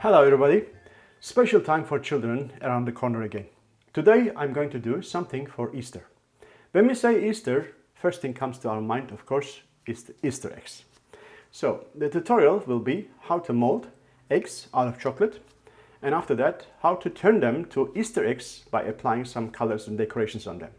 Hello everybody! Special time for children around the corner again. Today I'm going to do something for Easter. When we say Easter, first thing comes to our mind, of course, is the Easter eggs. So the tutorial will be how to mold eggs out of chocolate, and after that how to turn them to Easter eggs by applying some colors and decorations on them.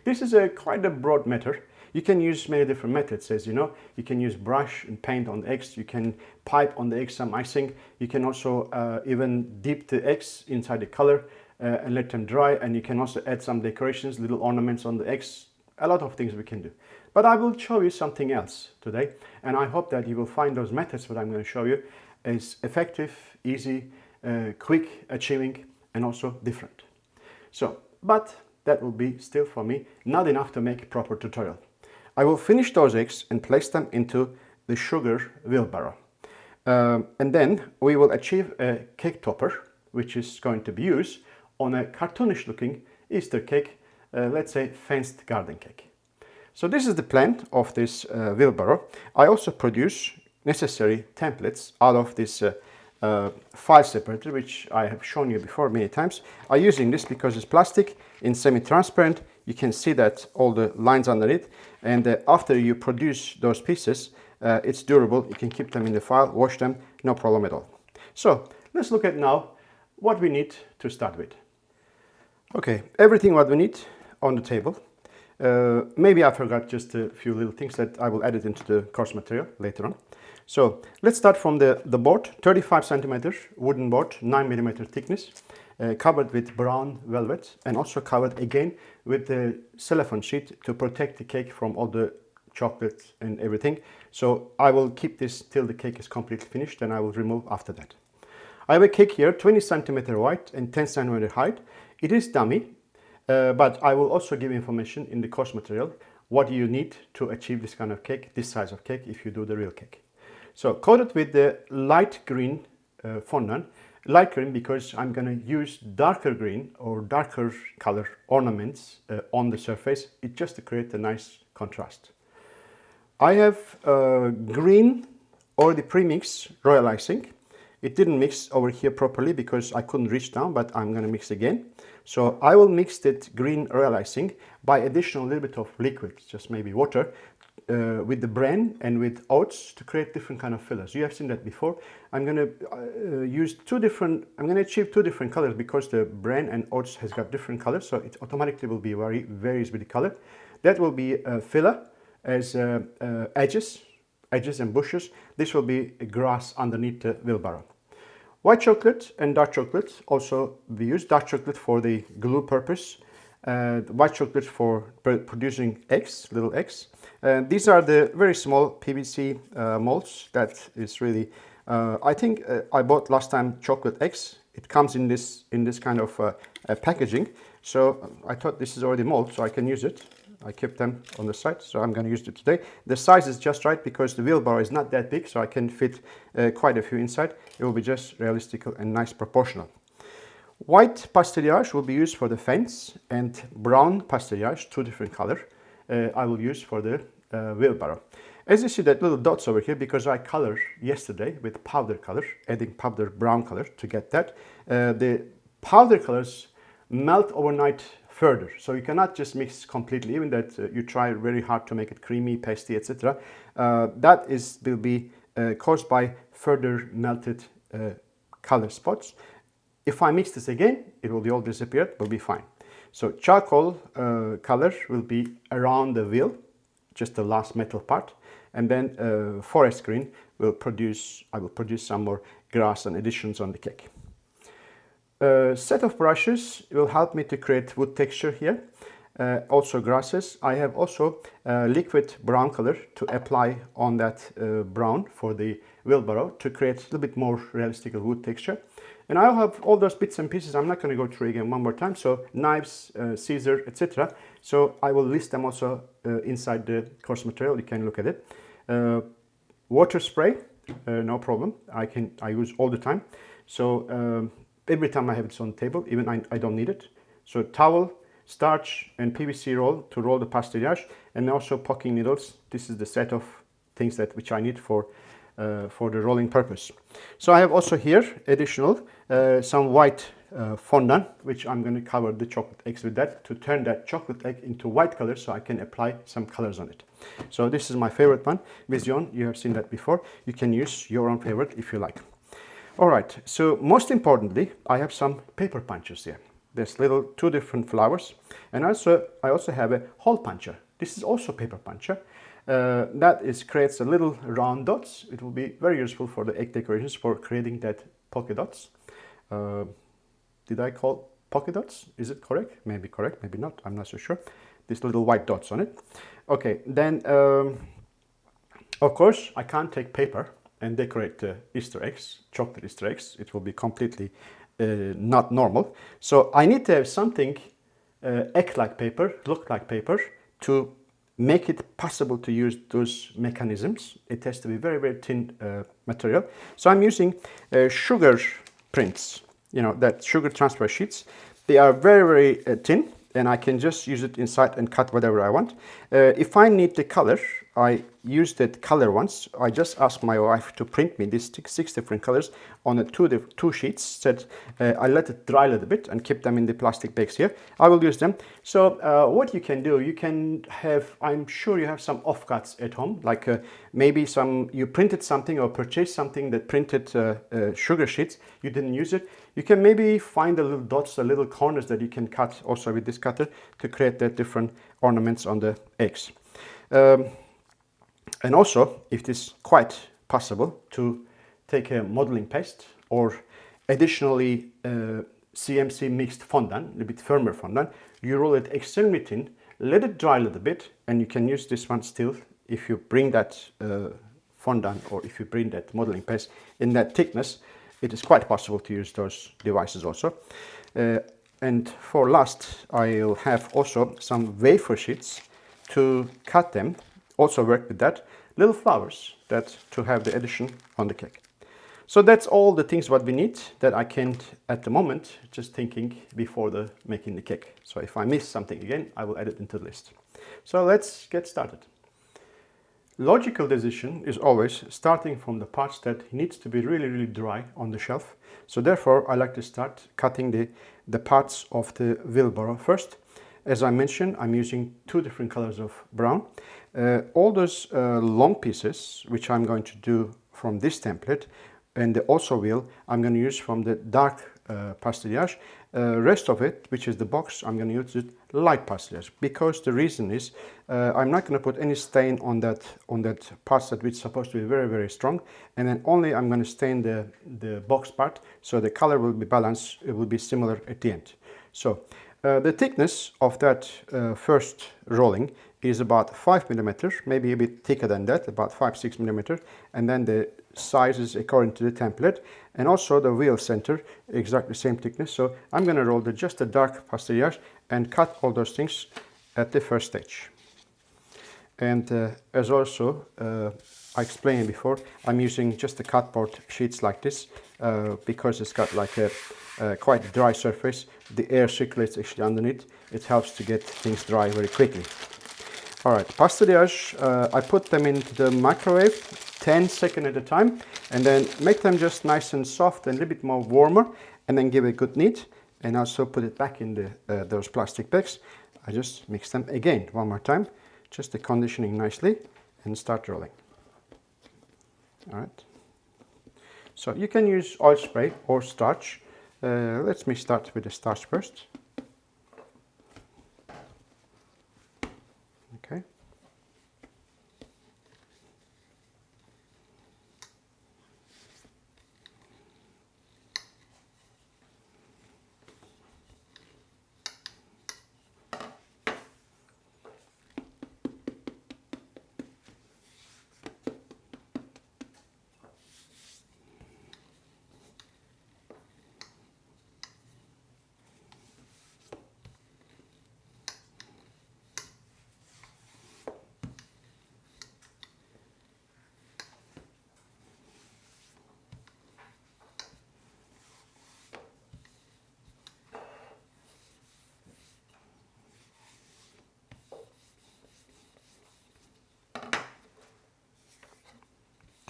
This is quite a broad matter. You can use many different methods, as you know. You can use brush and paint on the eggs. You can pipe on the eggs some icing. You can also even dip the eggs inside the color and let them dry. And you can also add some decorations, little ornaments on the eggs. A lot of things we can do. But I will show you something else today. And I hope that you will find those methods that I'm going to show you is effective, easy, quick, achieving, and also different. But that will be still for me not enough to make a proper tutorial. I will finish those eggs and place them into the sugar wheelbarrow. And then we will achieve a cake topper, which is going to be used on a cartoonish looking Easter cake, let's say fenced garden cake. So this is the plan of this wheelbarrow. I also produce necessary templates out of this file separator, which I have shown you before many times. I'm using this because it's plastic in semi-transparent. You can see that all the lines underneath, and after you produce those pieces, it's durable. You can keep them in the file, wash them, no problem at all. So let's look at now what we need to start with. Okay, everything what we need on the table. Maybe I forgot just a few little things that I will add it into the course material later on. So let's start from the board, 35 centimeters wooden board, 9mm thickness, covered with brown velvet, and also covered again with the cellophane sheet to protect the cake from all the chocolate and everything. So I will keep this till the cake is completely finished, and I will remove after that. I have a cake here, 20 centimeter wide and 10 centimeter height. It is dummy, but I will also give information in the course material what you need to achieve this kind of cake, this size of cake, if you do the real cake. So coated with the light green fondant. Light green because I'm going to use darker green or darker color ornaments on the surface. It just to create a nice contrast. I have green already pre-mixed royal icing. It didn't mix over here properly because I couldn't reach down, but I'm going to mix again. So I will mix that green royal icing by additional little bit of liquid, just maybe water, with the bran and with oats to create different kind of fillers. You have seen that before. I'm going to achieve two different colors because the bran and oats has got different colors, so it automatically will be varies with the color. That will be a filler as edges and bushes. This will be grass underneath the wheelbarrow. White chocolate and dark chocolate also be used. Dark chocolate for the glue purpose. White chocolate for producing eggs, little eggs. These are the very small PVC molds. That is really, I think I bought last time chocolate eggs. It comes in this kind of packaging. So I thought this is already mold, so I can use it. I kept them on the side, so I'm going to use it today. The size is just right because the wheelbarrow is not that big, so I can fit quite a few inside. It will be just realistic and nice proportional. White pastellage will be used for the fence, and brown pastellage, two different colors, I will use for the wheelbarrow. As you see that little dots over here, because I colored yesterday with powder color, adding powder brown color to get that. The powder colors melt overnight further, so you cannot just mix completely, even that you try very hard to make it creamy, pasty, etc. That will be caused by further melted color spots. If I mix this again, it will be all disappeared, will be fine. So charcoal color will be around the wheel, just the last metal part, and then forest green I will produce some more grass and additions on the cake. Set of brushes will help me to create wood texture here, also grasses. I have also liquid brown color to apply on that brown for the wheelbarrow to create a little bit more realistic wood texture. And I'll have all those bits and pieces. I'm not going to go through again one more time. So knives, scissors, etc. So I will list them also inside the course material. You can look at it. Water spray, no problem. I use all the time. So every time I have it on the table, even I don't need it. So towel, starch, and PVC roll to roll the pastellage, and also poking needles. This is the set of things which I need for for the rolling purpose. So I have also here additional some white fondant, which I'm going to cover the chocolate eggs with that to turn that chocolate egg into white color so I can apply some colors on it. So this is my favorite one, Vision. You have seen that before. You can use your own favorite if you like. All right, so most importantly, I have some paper punches here. There's little two different flowers, and I also have a hole puncher. This is also paper puncher. Creates a little round dots. It will be very useful for the egg decorations for creating that polka dots. Did I call polka dots? Is it correct? Maybe correct, maybe not. I'm not so sure. These little white dots on it. Okay, then of course I can't take paper and decorate the Easter eggs, chocolate Easter eggs. It will be completely not normal. So I need to have something act like paper, look like paper, to make it possible to use those mechanisms. It has to be very, very thin material. So I'm using sugar prints, that sugar transfer sheets. They are very, very thin, and I can just use it inside and cut whatever I want. If I need the color, I use that color once. I just asked my wife to print me these 6 different colors on the two sheets. That I let it dry a little bit and keep them in the plastic bags here. I will use them. So what you can do, you can have, I'm sure you have some offcuts at home, like maybe you printed something or purchased something that printed sugar sheets. You didn't use it. You can maybe find the little dots, the little corners that you can cut also with this cutter to create the different ornaments on the eggs. And also, it is quite possible to take a modeling paste or additionally CMC mixed fondant, a little bit firmer fondant. You roll it extremely thin, let it dry a little bit, and you can use this one still if you bring that fondant or if you bring that modeling paste in that thickness. It is quite possible to use those devices also. And for last, I'll have also some wafer sheets to cut them. Also work with that. Little flowers to have the addition on the cake. So that's all the things what we need that I can't at the moment, just thinking before making the cake. So if I miss something again, I will add it into the list. So let's get started. Logical decision is always starting from the parts that needs to be really, really dry on the shelf. So therefore, I like to start cutting the parts of the wheelbarrow first. As I mentioned, I'm using 2 different colors of brown. All those long pieces, which I'm going to do from this template, and the also wheel, I'm going to use from the dark pastillage. Rest of it, which is the box, I'm going to use it light pastillage, because the reason is I'm not going to put any stain on that parts that which is supposed to be very, very strong, and then only I'm going to stain the box part, so the color will be balanced. It will be similar at the end. So the thickness of that first rolling is about 5 millimeters, maybe a bit thicker than that, about 5-6 millimeters, and then the size is according to the template, and also the wheel center exactly the same thickness. So I'm going to roll just the dark pastillage and cut all those things at the first stage. And as also I explained before, I'm using just the cardboard sheets like this because it's got like a quite dry surface. The air circulates actually underneath. It helps to get things dry very quickly. All right, pastillage, I put them into the microwave 10 seconds at a time, and then make them just nice and soft and a little bit more warmer, and then give it a good knead, and also put it back in those plastic bags. I just mix them again one more time, just the conditioning nicely, and start rolling. All right. So you can use oil spray or starch. Let me start with the starch first. Okay.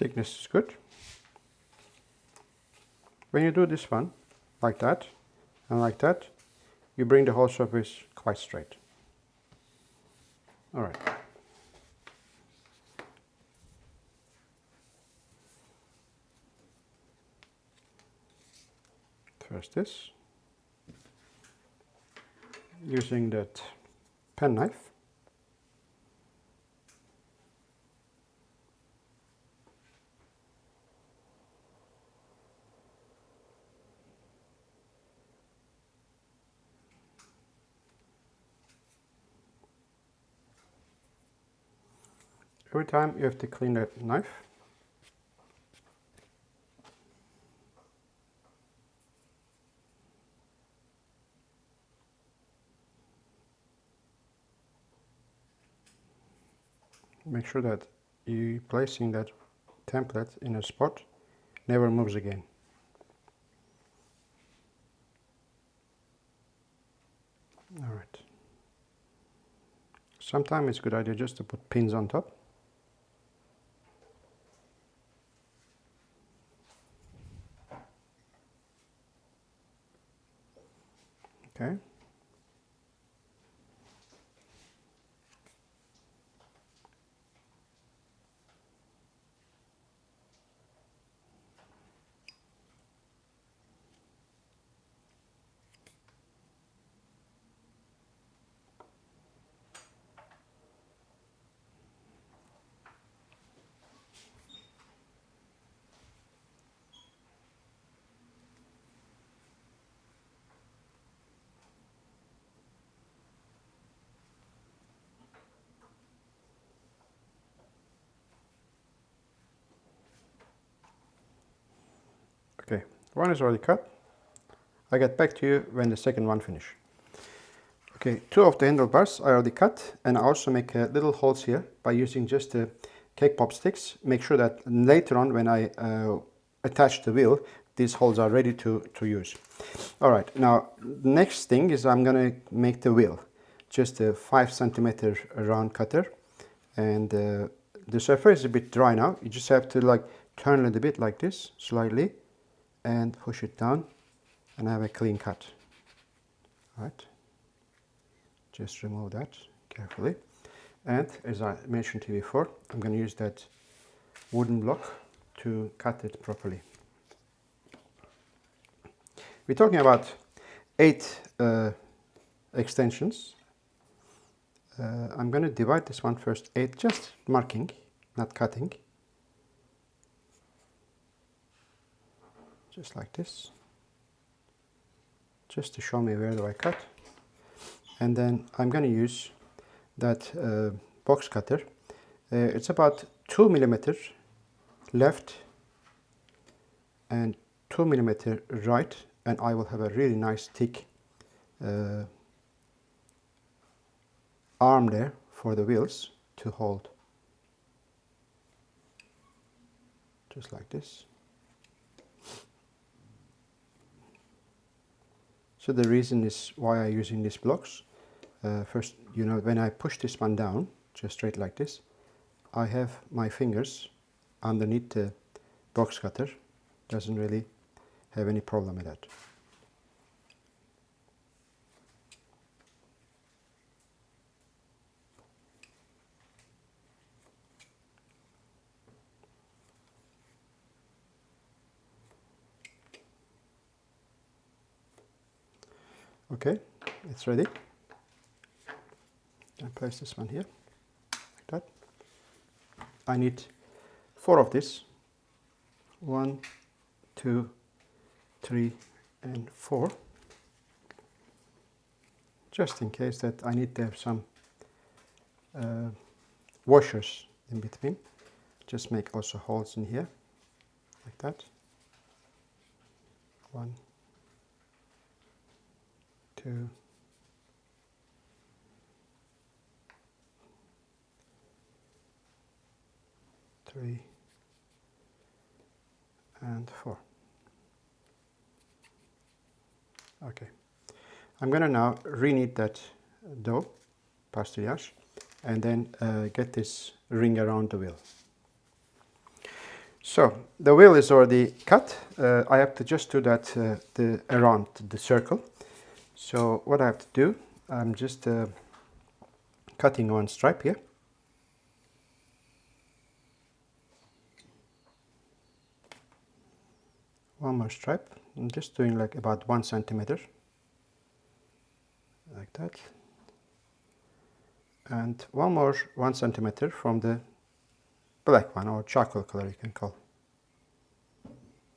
Thickness is good. When you do this one, like that, and like that, you bring the whole surface quite straight. All right. First this, using that pen knife. Every time you have to clean that knife. Make sure that you placing that template in a spot never moves again. All right. Sometimes it's a good idea just to put pins on top. Okay. Okay, one is already cut. I get back to you when the second one finish. Okay, two of the handlebars I already cut, and I also make little holes here by using just the cake pop sticks. Make sure that later on when I attach the wheel, these holes are ready to use. All right, now next thing is I'm gonna make the wheel. Just a 5 centimeter round cutter, and the surface is a bit dry now. You just have to like turn a little bit like this, slightly, and push it down, and have a clean cut. All right. Just remove that carefully. And as I mentioned to you before, I'm going to use that wooden block to cut it properly. We're talking about 8 extensions. I'm going to divide this one first, 8, just marking, not cutting. Just like this. Just to show me where do I cut. And then I'm going to use that box cutter. It's about 2 millimeters left and 2 millimeters right, and I will have a really nice thick arm there for the wheels to hold. Just like this. So the reason is why I'm using these blocks. First, you know, when I push this one down, just straight like this, I have my fingers underneath the box cutter. Doesn't really have any problem with that. Okay, it's ready. I place this one here, like that. I need 4 of this. 1, 2, 3, and 4. Just in case that I need to have some washers in between. Just make also holes in here, like that. 1, 2, 3, and 4. Okay, I'm going to now reknead that dough, pastillage, and then get this ring around the wheel. So the wheel is already cut. I have to just do that around the circle. So what I have to do, I'm just cutting one stripe here. One more stripe. I'm just doing like about 1 centimeter. Like that. And one more 1 centimeter from the black one, or charcoal color you can call.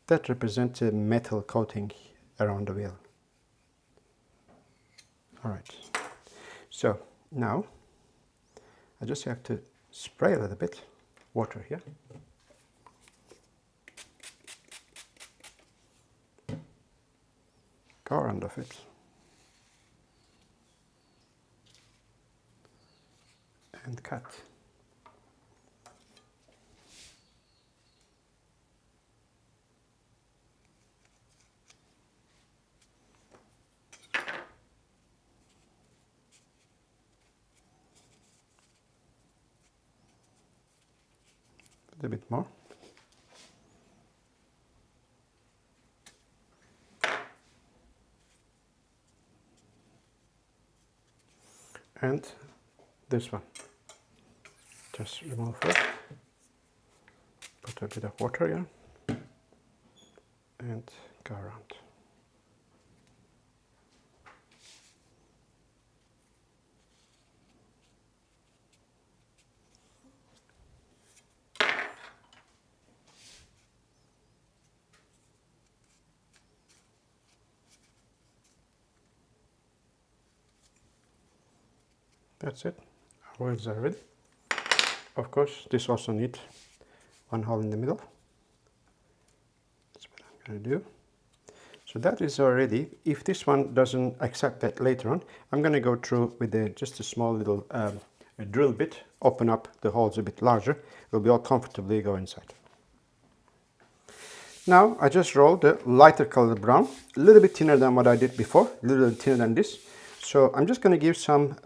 That represents a metal coating around the wheel. Alright, so now I just have to spray a little bit water here. Go around of it. And cut. A little bit more. And this one. Just remove it. Put a bit of water here. And go around. That's it. Our wheels are ready. Of course, this also needs one hole in the middle. That's what I'm going to do. So that is already. If this one doesn't accept that later on, I'm going to go through with just a small little a drill bit, open up the holes a bit larger. It will be all comfortably go inside. Now I just rolled the lighter colored brown, a little bit thinner than what I did before, a little bit thinner than this. So I'm just going to give some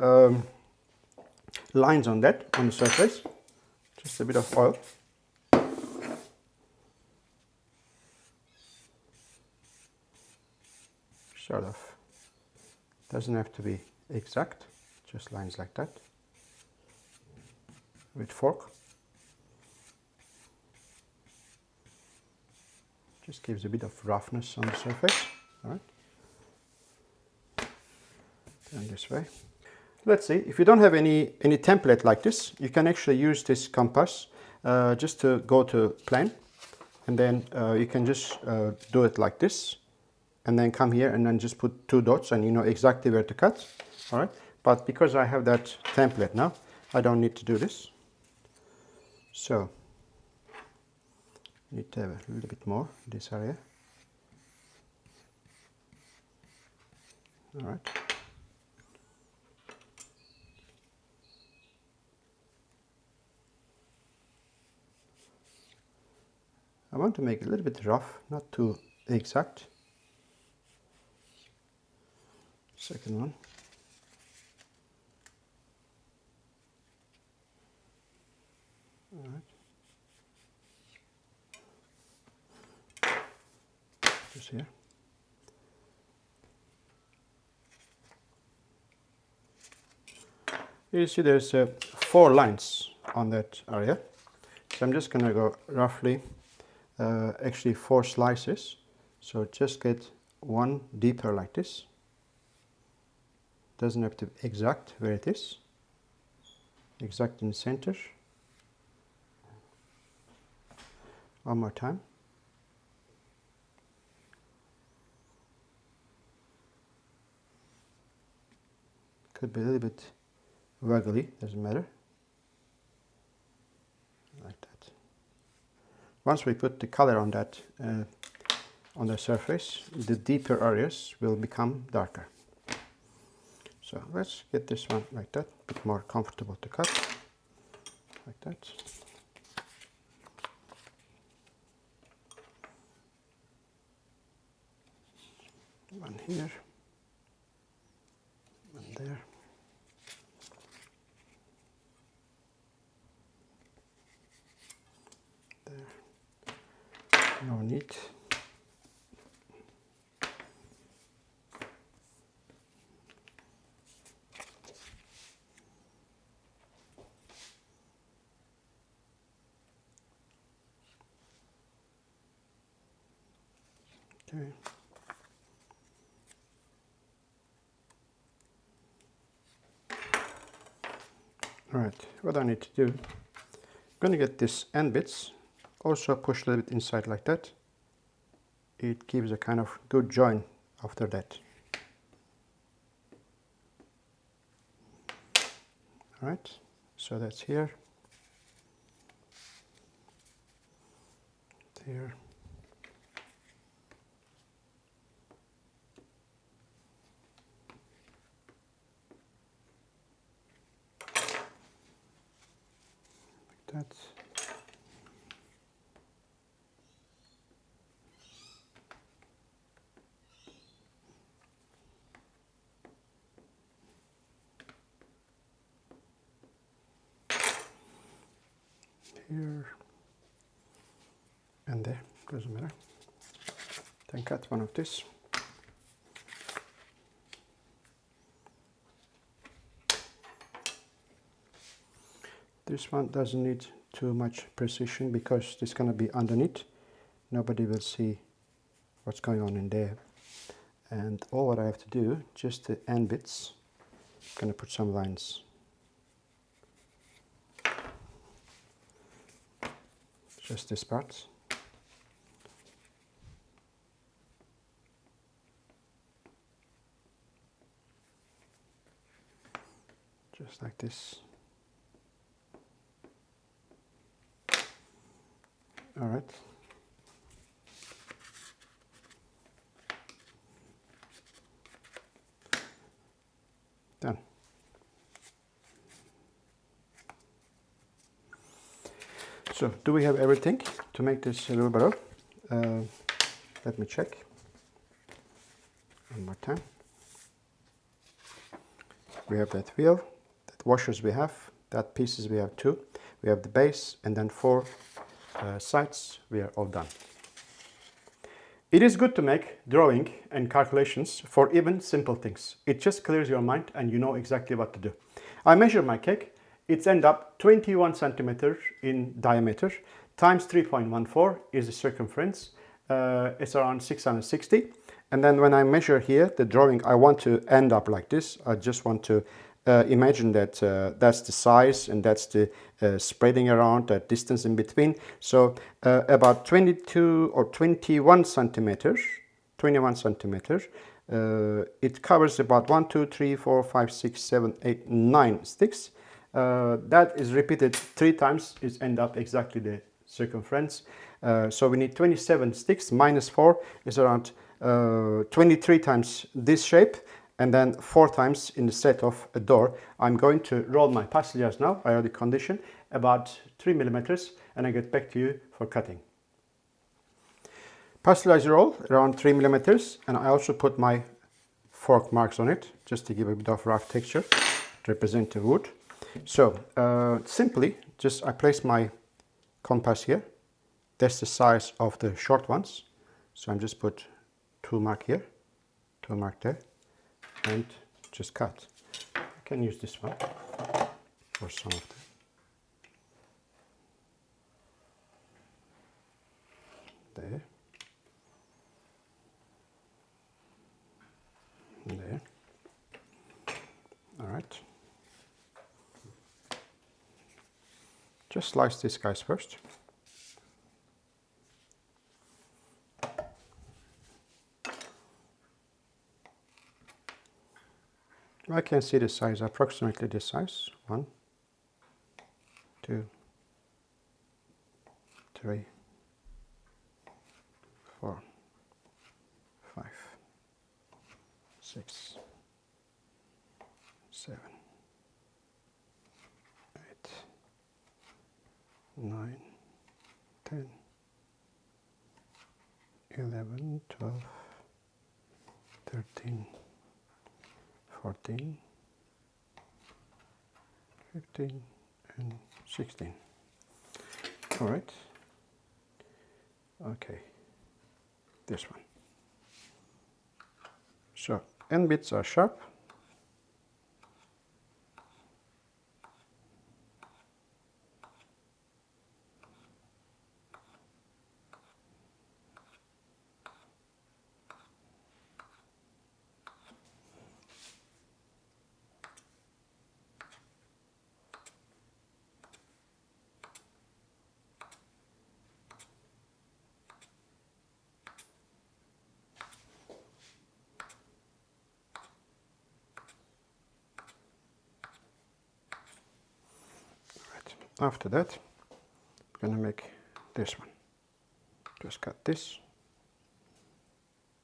lines on that, on the surface. Just a bit of oil. Sort of. Doesn't have to be exact, just lines like that. With fork. Just gives a bit of roughness on the surface. All right. Turn this way. Let's see, if you don't have any template like this, you can actually use this compass just to go to plane, and then you can just do it like this, and then come here and then just put 2 dots and you know exactly where to cut. All right, but because I have that template now, I don't need to do this. So I need to have a little bit more in this area. All right. I want to make it a little bit rough, not too exact. Second one. All right. Just here. You see there's 4 lines on that area. So I'm just going to go roughly, actually 4 slices. So just get one deeper like this. Doesn't have to be exact where it is. Exact in the center. One more time. Could be a little bit wiggly, doesn't matter. Like that. Once we put the color on that, on the surface, the deeper areas will become darker. So let's get this one like that, a bit more comfortable to cut, like that. One here, one there. There. No need. Okay. Alright, what I need to do, I'm going to get this end bits, also push a little bit inside like that. It gives a kind of good join after that. Alright, so that's here, there. Like that. Here and there, doesn't matter. Then cut one of this. This one doesn't need too much precision because this is going to be underneath. Nobody will see what's going on in there. And all what I have to do, just the end bits, I'm going to put some lines. Just this part. Just like this. All right. Done. So, do we have everything to make this wheelbarrow? Let me check. One more time. We have that wheel, that washers we have, that pieces we have 2. We have the base and then 4 sides. We are all done. It is good to make drawing and calculations for even simple things. It just clears your mind and you know exactly what to do. I measure my cake. It's end up 21 centimeters in diameter times 3.14 is the circumference. It's around 660. And then when I measure here the drawing, I want to end up like this. I just want to imagine that that's the size and that's the spreading around, that distance in between. So about 22 or 21 centimeters, it covers about 1, 2, 3, 4, 5, 6, 7, 8, 9 sticks. That is repeated 3 times, is end up exactly the circumference. So we need 27 sticks minus 4 is around 23 times this shape, and then 4 times in the set of a door. I'm going to roll my pastillas now. I already conditioned about 3 millimeters, and I get back to you for cutting. Pastillized roll around 3 millimeters, and I also put my fork marks on it just to give a bit of rough texture to represent the wood. So simply just I place my compass here. That's the size of the short ones. So I'm just put 2 mark here, 2 mark there, and just cut. I can use this one for some of them. There. There. All right. Just slice these guys first. I can see the size, approximately this size. 1, 2, 3, 4, 5, 6, 7, 8, 9, 10, 11, 12, 13, 14, 15, and 16. All right. Okay. this one. So end bits are sharp. After that, I'm going to make this one. Just cut this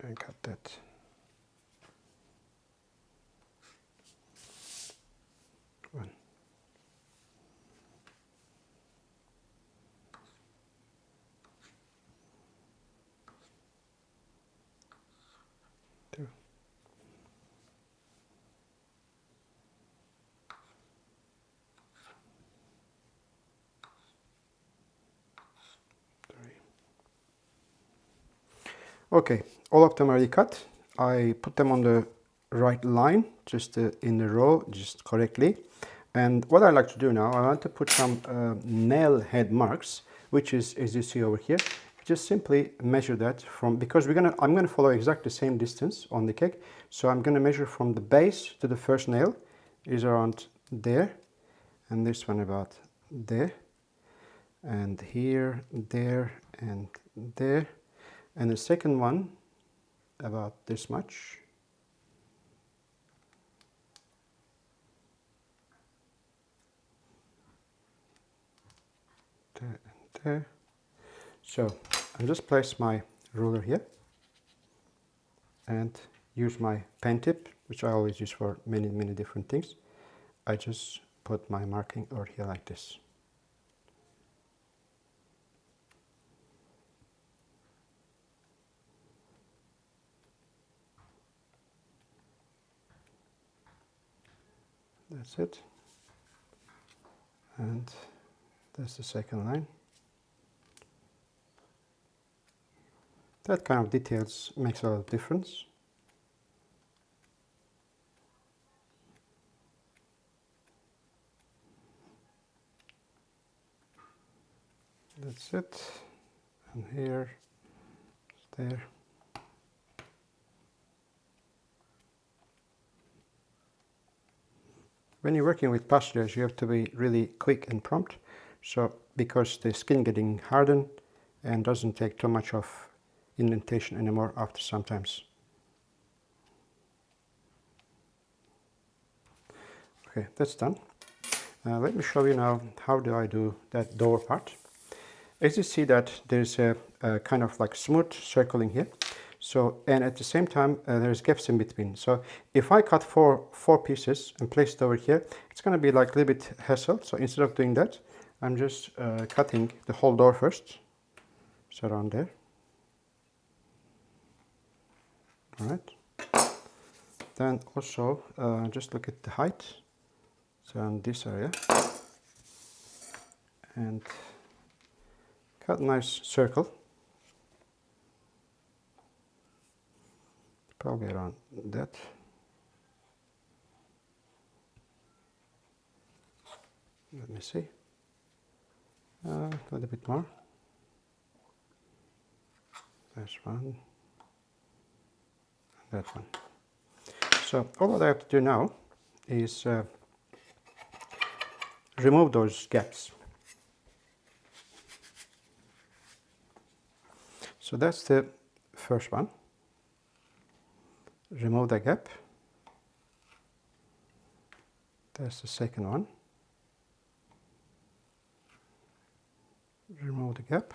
and cut that. One. Two. Okay, all of them are already cut. I put them on the right line, just in the row, just correctly. And what I like to do now, I want to put some nail head marks, which is, as you see over here, just simply measure that from, because I'm gonna follow exactly the same distance on the cake. So I'm gonna measure from the base to the first nail is around there, and this one about there, and here, there, and there. And the second one, about this much. There and there. So I'll just place my ruler here and use my pen tip, which I always use for many, many different things. I just put my marking over here like this. That's it. And that's the second line. That kind of details makes a lot of difference. That's it. And here, there. When you're working with pastilles, you have to be really quick and prompt. So, because the skin getting hardened and doesn't take too much of indentation anymore after sometimes. Okay, that's done. Let me show you now how do I do that door part. As you see that there's a kind of like smooth circling here. So, and at the same time, there's gaps in between. So if I cut four pieces and place it over here, it's going to be like a little bit hassle. So instead of doing that, I'm just cutting the whole door first. So around there. All right. Then also just look at the height. So on this area. And cut a nice circle. Probably around that. Let me see. A little bit more. There's one. And that one. So all that I have to do now is remove those gaps. So that's the first one. Remove the gap. That's the second one. Remove the gap.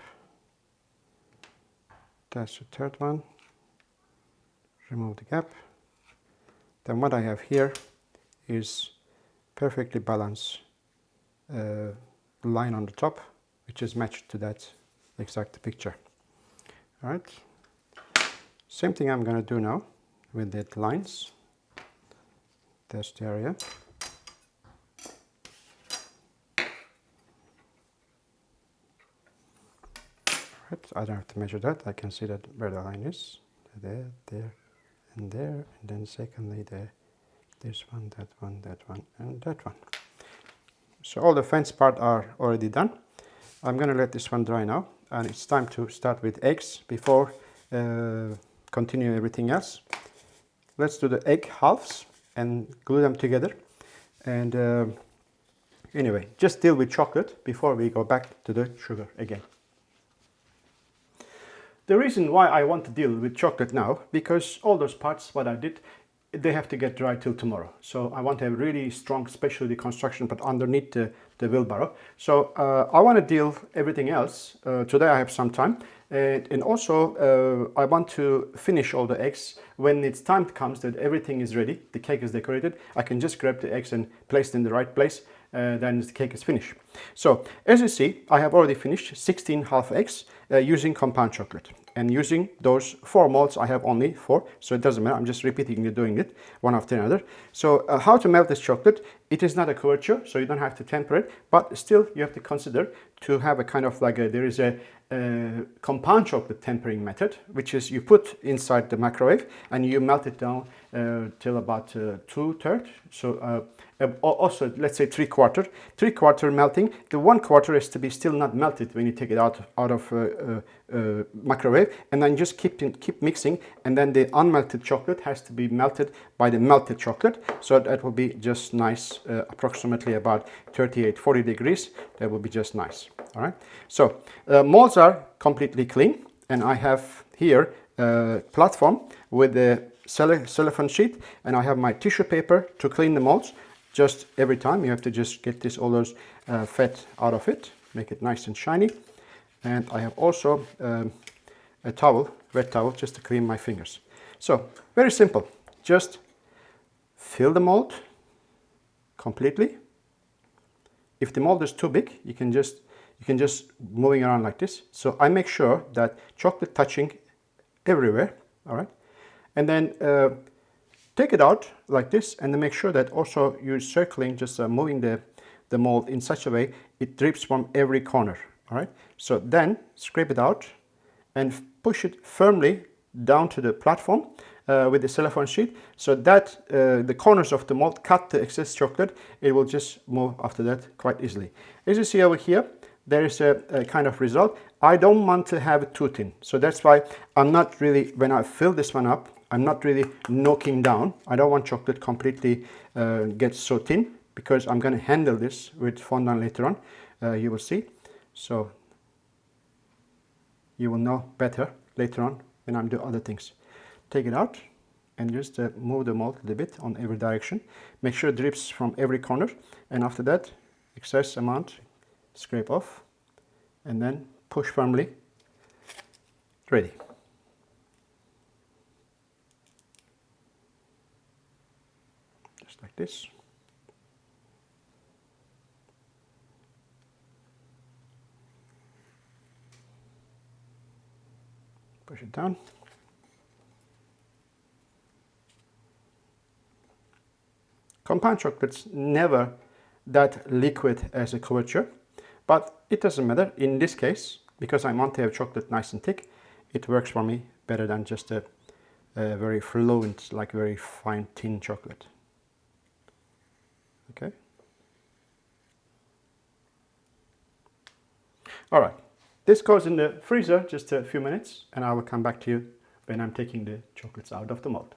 That's the third one. Remove the gap. Then what I have here is perfectly balanced line on the top, which is matched to that exact picture. All right. Same thing I'm going to do now with the lines. That's the area. Right. I don't have to measure that. I can see that where the line is. There, and then secondly this one, that one, and that one. So all the fence part are already done. I'm going to let this one dry now, and it's time to start with eggs before continue everything else. Let's do the egg halves and glue them together. And anyway, just deal with chocolate before we go back to the sugar again. The reason why I want to deal with chocolate now, because all those parts, what I did, they have to get dry till tomorrow. So I want to have really strong specialty construction, but underneath the wheelbarrow. So I want to deal everything else. Today I have some time. And also I want to finish all the eggs. When it's time comes that everything is ready, the cake is decorated, I can just grab the eggs and place them in the right place. Then the cake is finished. So as you see, I have already finished 16 half eggs using compound chocolate. And using those 4 molds, I have only 4, so it doesn't matter. I'm just repeating doing it one after another. So how to melt this chocolate? It is not a couverture, so you don't have to temper it, but still you have to consider to have a kind of like there is a compound chocolate tempering method, which is you put inside the microwave and you melt it down till about 2/3. So also let's say 3/4. 3/4 melting. The 1/4 is to be still not melted when you take it out of microwave, and then just keep mixing, and then the unmelted chocolate has to be melted by the melted chocolate. So that will be just nice, approximately about 38-40 degrees. That will be just nice. All right. So molds are completely clean, and I have here a platform with the cellophane sheet, and I have my tissue paper to clean the molds. Just every time you have to just get all those fat out of it, make it nice and shiny. And I have also a towel, wet towel, just to clean my fingers. So very simple. Just fill the mold completely. If the mold is too big, you can just moving around like this. So I make sure that chocolate touching everywhere. All right, and then take it out like this, and then make sure that also you're circling, just moving the mold in such a way it drips from every corner. All right, so then scrape it out and push it firmly down to the platform with the cellophane sheet, so that the corners of the mold cut the excess chocolate. It will just move after that quite easily. As you see over here, there is a kind of result. I don't want to have it too thin, so that's why I'm not really, when I fill this one up, I'm not really knocking down. I don't want chocolate completely get so thin, because I'm going to handle this with fondant later on. You will see. So you will know better later on when I'm doing other things. Take it out and just move the mold a little bit on every direction. Make sure it drips from every corner, and after that, excess amount scrape off, and then push firmly. Ready. Just like this. Push it down. Compound chocolate's never that liquid as a couverture, but it doesn't matter. In this case, because I want to have chocolate nice and thick, it works for me better than just a very fluent, like very fine thin chocolate. Okay. All right. This goes in the freezer just a few minutes, and I will come back to you when I'm taking the chocolates out of the mold.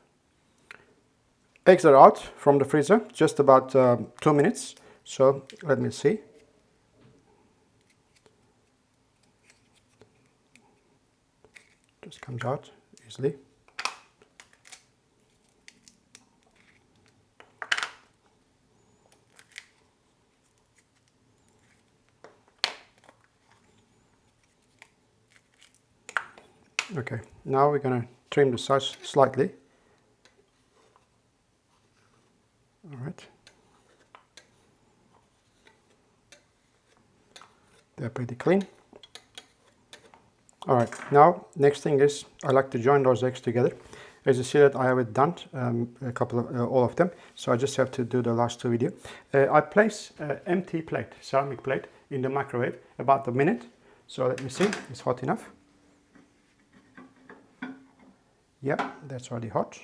Eggs are out from the freezer, just about 2 minutes. So let me see. Just comes out easily. Okay, now we're going to trim the sides slightly. All right. They're pretty clean. All right, now next thing is I like to join those eggs together. As you see that I have it done, a couple of all of them. So I just have to do the last two video. I place an empty plate, ceramic plate, in the microwave about a minute. So let me see, it's hot enough. Yeah, that's already hot.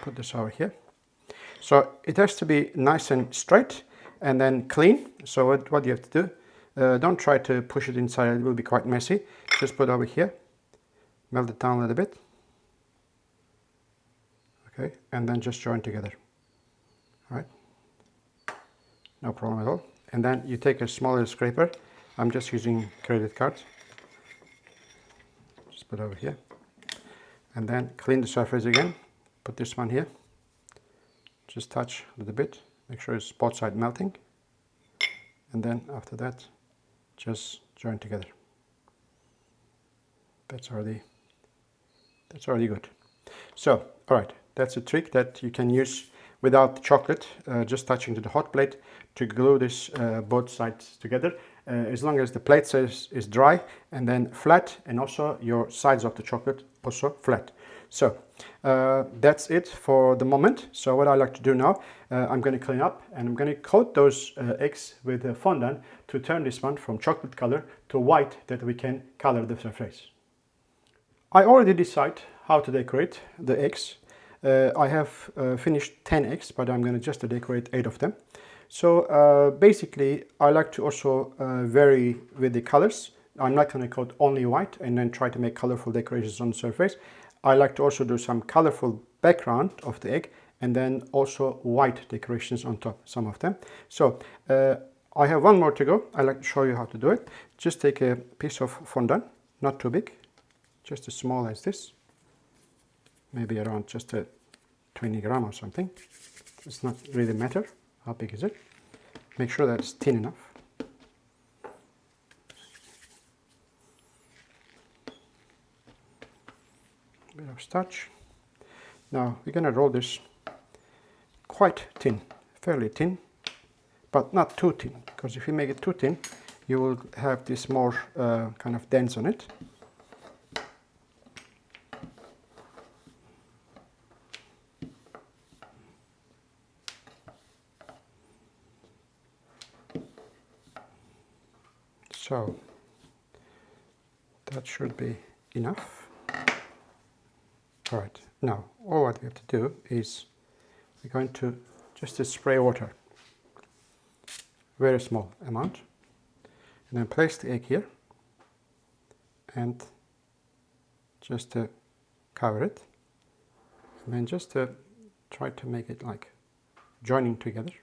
Put this over here. So it has to be nice and straight and then clean. So what you have to do, don't try to push it inside, it will be quite messy. Just put it over here, melt it down a little bit. Okay, and then just join together. All right, no problem at all. And then you take a smaller scraper. I'm just using credit card. Just put it over here. And then clean the surface again. Put this one here. Just touch a little bit. Make sure it's both sides melting. And then after that, just join together. That's already good. So, all right, that's a trick that you can use without chocolate, just touching to the hot plate to glue this both sides together. As long as the plate is dry and then flat, and also your sides of the chocolate also flat. So that's it for the moment. So what I like to do now, I'm going to clean up and I'm going to coat those eggs with fondant to turn this one from chocolate color to white, that we can color the surface. I already decide how to decorate the eggs. I have finished 10 eggs, but I'm going to just decorate 8 of them. So basically I like to also vary with the colors. I'm not going to coat only white and then try to make colorful decorations on the surface. I like to also do some colorful background of the egg and then also white decorations on top, some of them. So I have one more to go. I like to show you how to do it. Just take a piece of fondant, not too big, just as small as this, maybe around just a 20 gram or something. It's not really matter how big is it. Make sure that it's thin enough. Bit of starch. Now we're going to roll this quite thin, fairly thin, but not too thin, because if you make it too thin, you will have this more kind of dents on it. So that should be enough. All right, now all what we have to do is we're going to just spray water, very small amount, and then place the egg here and just cover it, and then just try to make it like joining together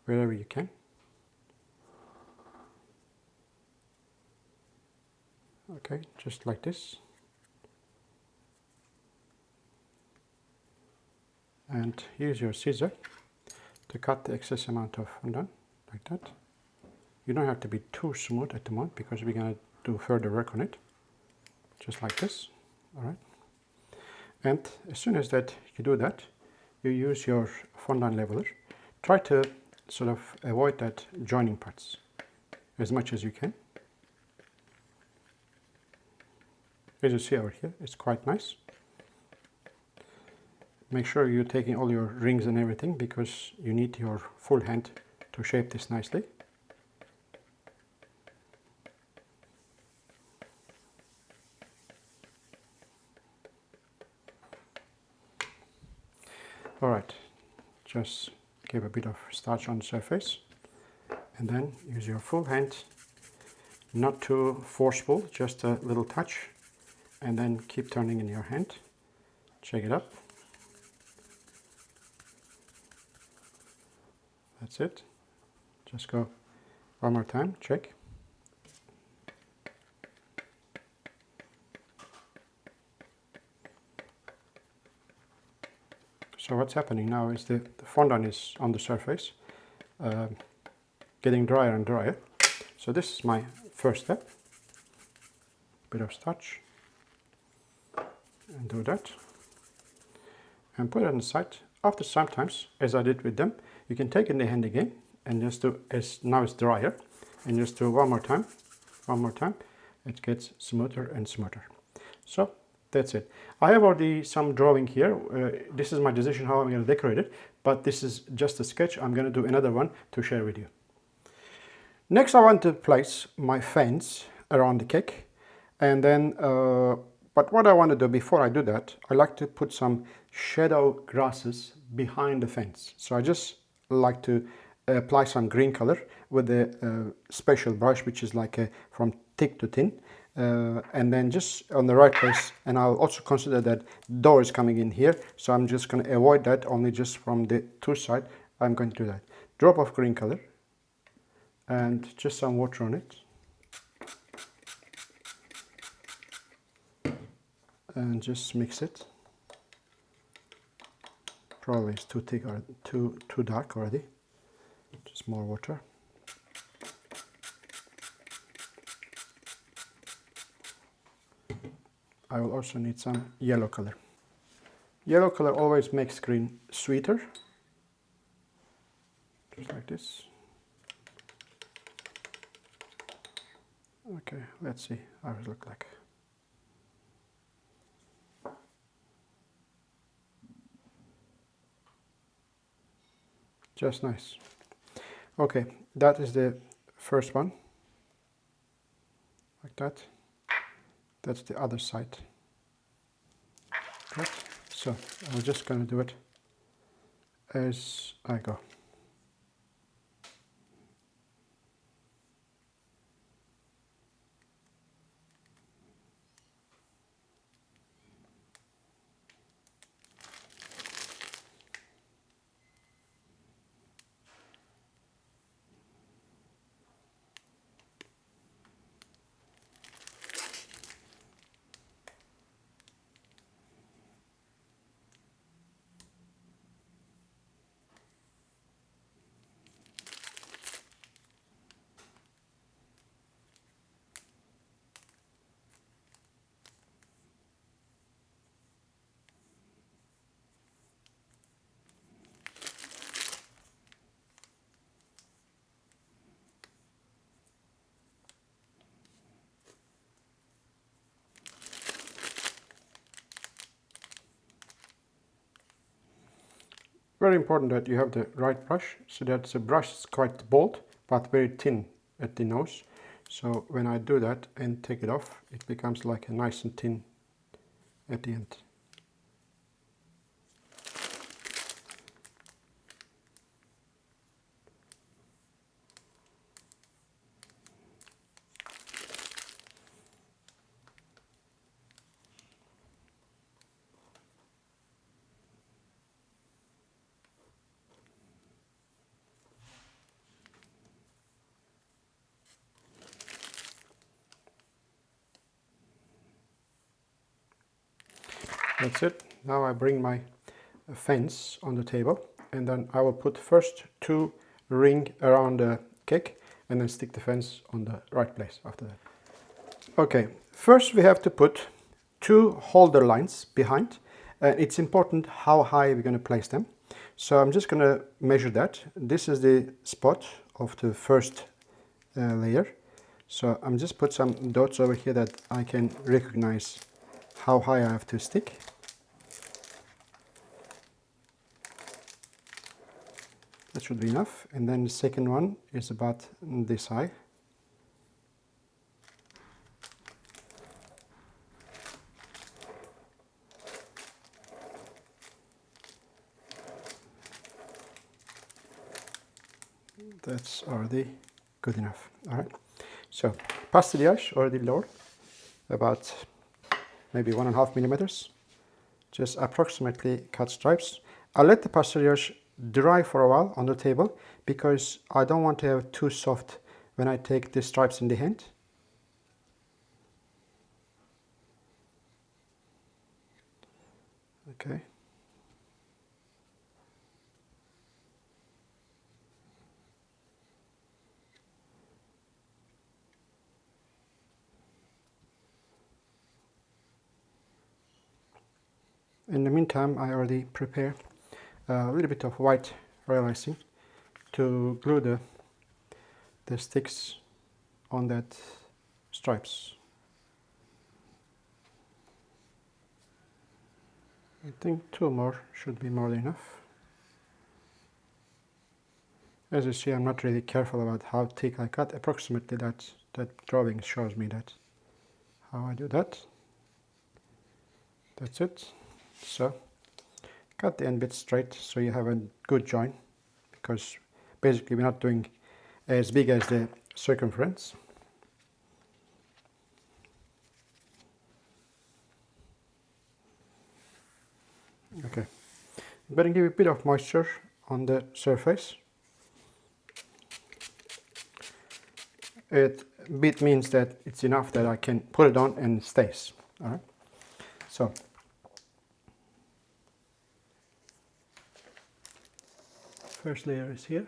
wherever you can. Okay, just like this. And use your scissor to cut the excess amount of fondant, like that. You don't have to be too smooth at the moment because we're going to do further work on it. Just like this, all right. And as soon as that you do that, you use your fondant leveler. Try to sort of avoid that joining parts as much as you can. As you see over here, it's quite nice. Make sure you're taking all your rings and everything, because you need your full hand to shape this nicely. All right, just give a bit of starch on the surface and then use your full hand, not too forceful, just a little touch, and then keep turning in your hand. Shake it up. That's it. Just go one more time, check. So what's happening now is the fondant is on the surface, getting drier and drier. So this is my first step. Bit of starch. And do that. And put it on the side. After sometimes, as I did with them, you can take it in the hand again and just do, as now it's drier, and just do one more time, it gets smoother and smoother. So that's it. I have already some drawing here. This is my decision how I'm going to decorate it, but this is just a sketch. I'm going to do another one to share with you. Next I want to place my fans around the cake. And then, but what I want to do before I do that, I like to put some shadow grasses behind the fence. So I just like to apply some green color with a special brush, which is like from thick to thin. And then just on the right place, and I'll also consider that door is coming in here, so I'm just going to avoid that, only just from the two side I'm going to do that. Drop of green color and just some water on it, and just mix it. Probably it's too thick or too dark already. Just more water. I will also need some yellow color. Yellow color always makes green sweeter. Just like this. Okay, let's see how it looks like. Just nice. Okay, that is the first one. Like that. That's the other side. Right. So I'm just going to do it as I go. Very important that you have the right brush, so that the brush is quite bold but very thin at the nose. So when I do that and take it off, it becomes like a nice and thin at the end. That's it. Now I bring my fence on the table, and then I will put first 2 rings around the cake and then stick the fence on the right place after that. Okay, first we have to put 2 holder lines behind. It's important how high we're going to place them. So I'm just going to measure that. This is the spot of the first layer. So I'm just put some dots over here that I can recognize how high I have to stick. That should be enough. And then the second one is about this high. That's already good enough. All right. So pastillage already lowered, about maybe 1.5 millimeters. Just approximately cut stripes. I'll let the pastillage dry for a while on the table because I don't want to have too soft when I take the stripes in the hand. Okay. In the meantime, I already prepare a little bit of white royal icing to glue the sticks on that stripes. I think 2 more should be more than enough. As you see, I'm not really careful about how thick I cut. Approximately that drawing shows me that how I do that. That's it. So cut the end bit straight so you have a good join, because basically we're not doing as big as the circumference. Okay, I'm going to give a bit of moisture on the surface. It bit means that it's enough that I can put it on and it stays. All right. So first layer is here.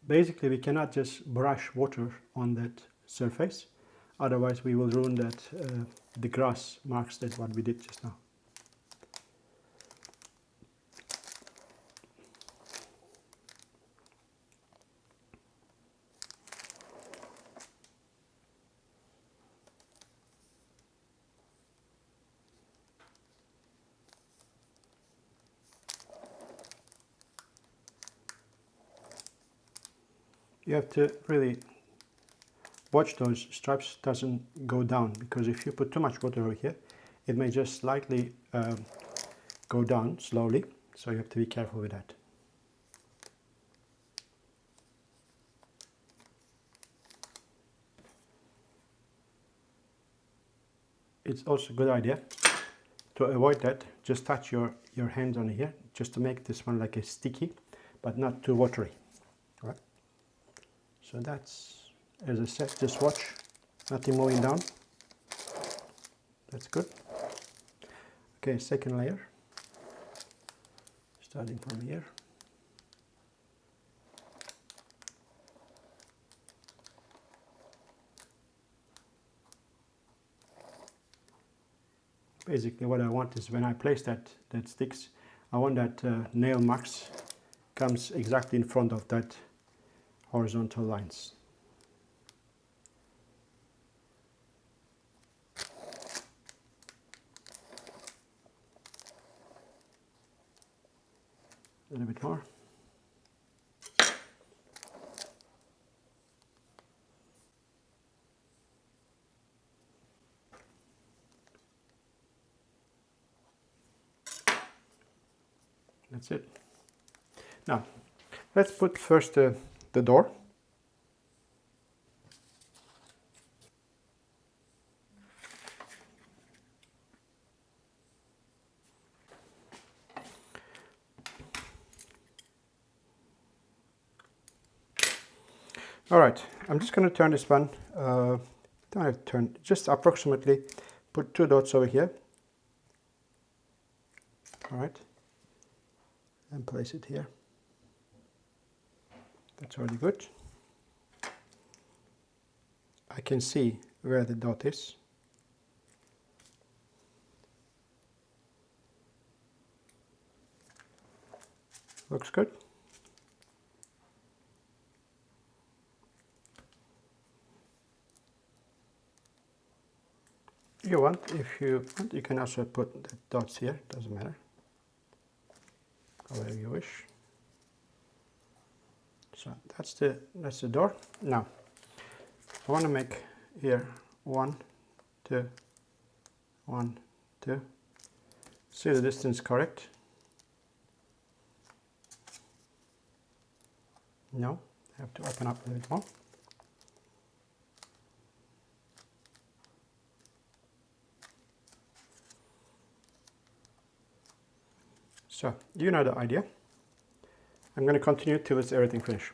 Basically, we cannot just brush water on that surface, otherwise we will ruin that the grass marks that what we did just now. You have to really watch those stripes doesn't go down, because if you put too much water over here, it may just slightly go down slowly, so you have to be careful with that. It's also a good idea to avoid that, just touch your hands on here, just to make this one like a sticky, but not too watery. All right. So that's, as I said, just watch, nothing moving down. That's good. Okay, second layer, starting from here. Basically what I want is when I place that sticks, I want that nail marks comes exactly in front of that horizontal lines. A little bit more. That's it. Now, let's put first the door. All right, I'm just going to turn this one, don't have to turn, just approximately put 2 dots over here. All right, and place it here. That's already good. I can see where the dot is. Looks good. If you want, you can also put the dots here, doesn't matter. However you wish. So that's the door. Now I want to make here 1, 2, 1, 2. See the distance correct? No, I have to open up a little bit more. So, you know the idea. I'm going to continue till it's everything finished.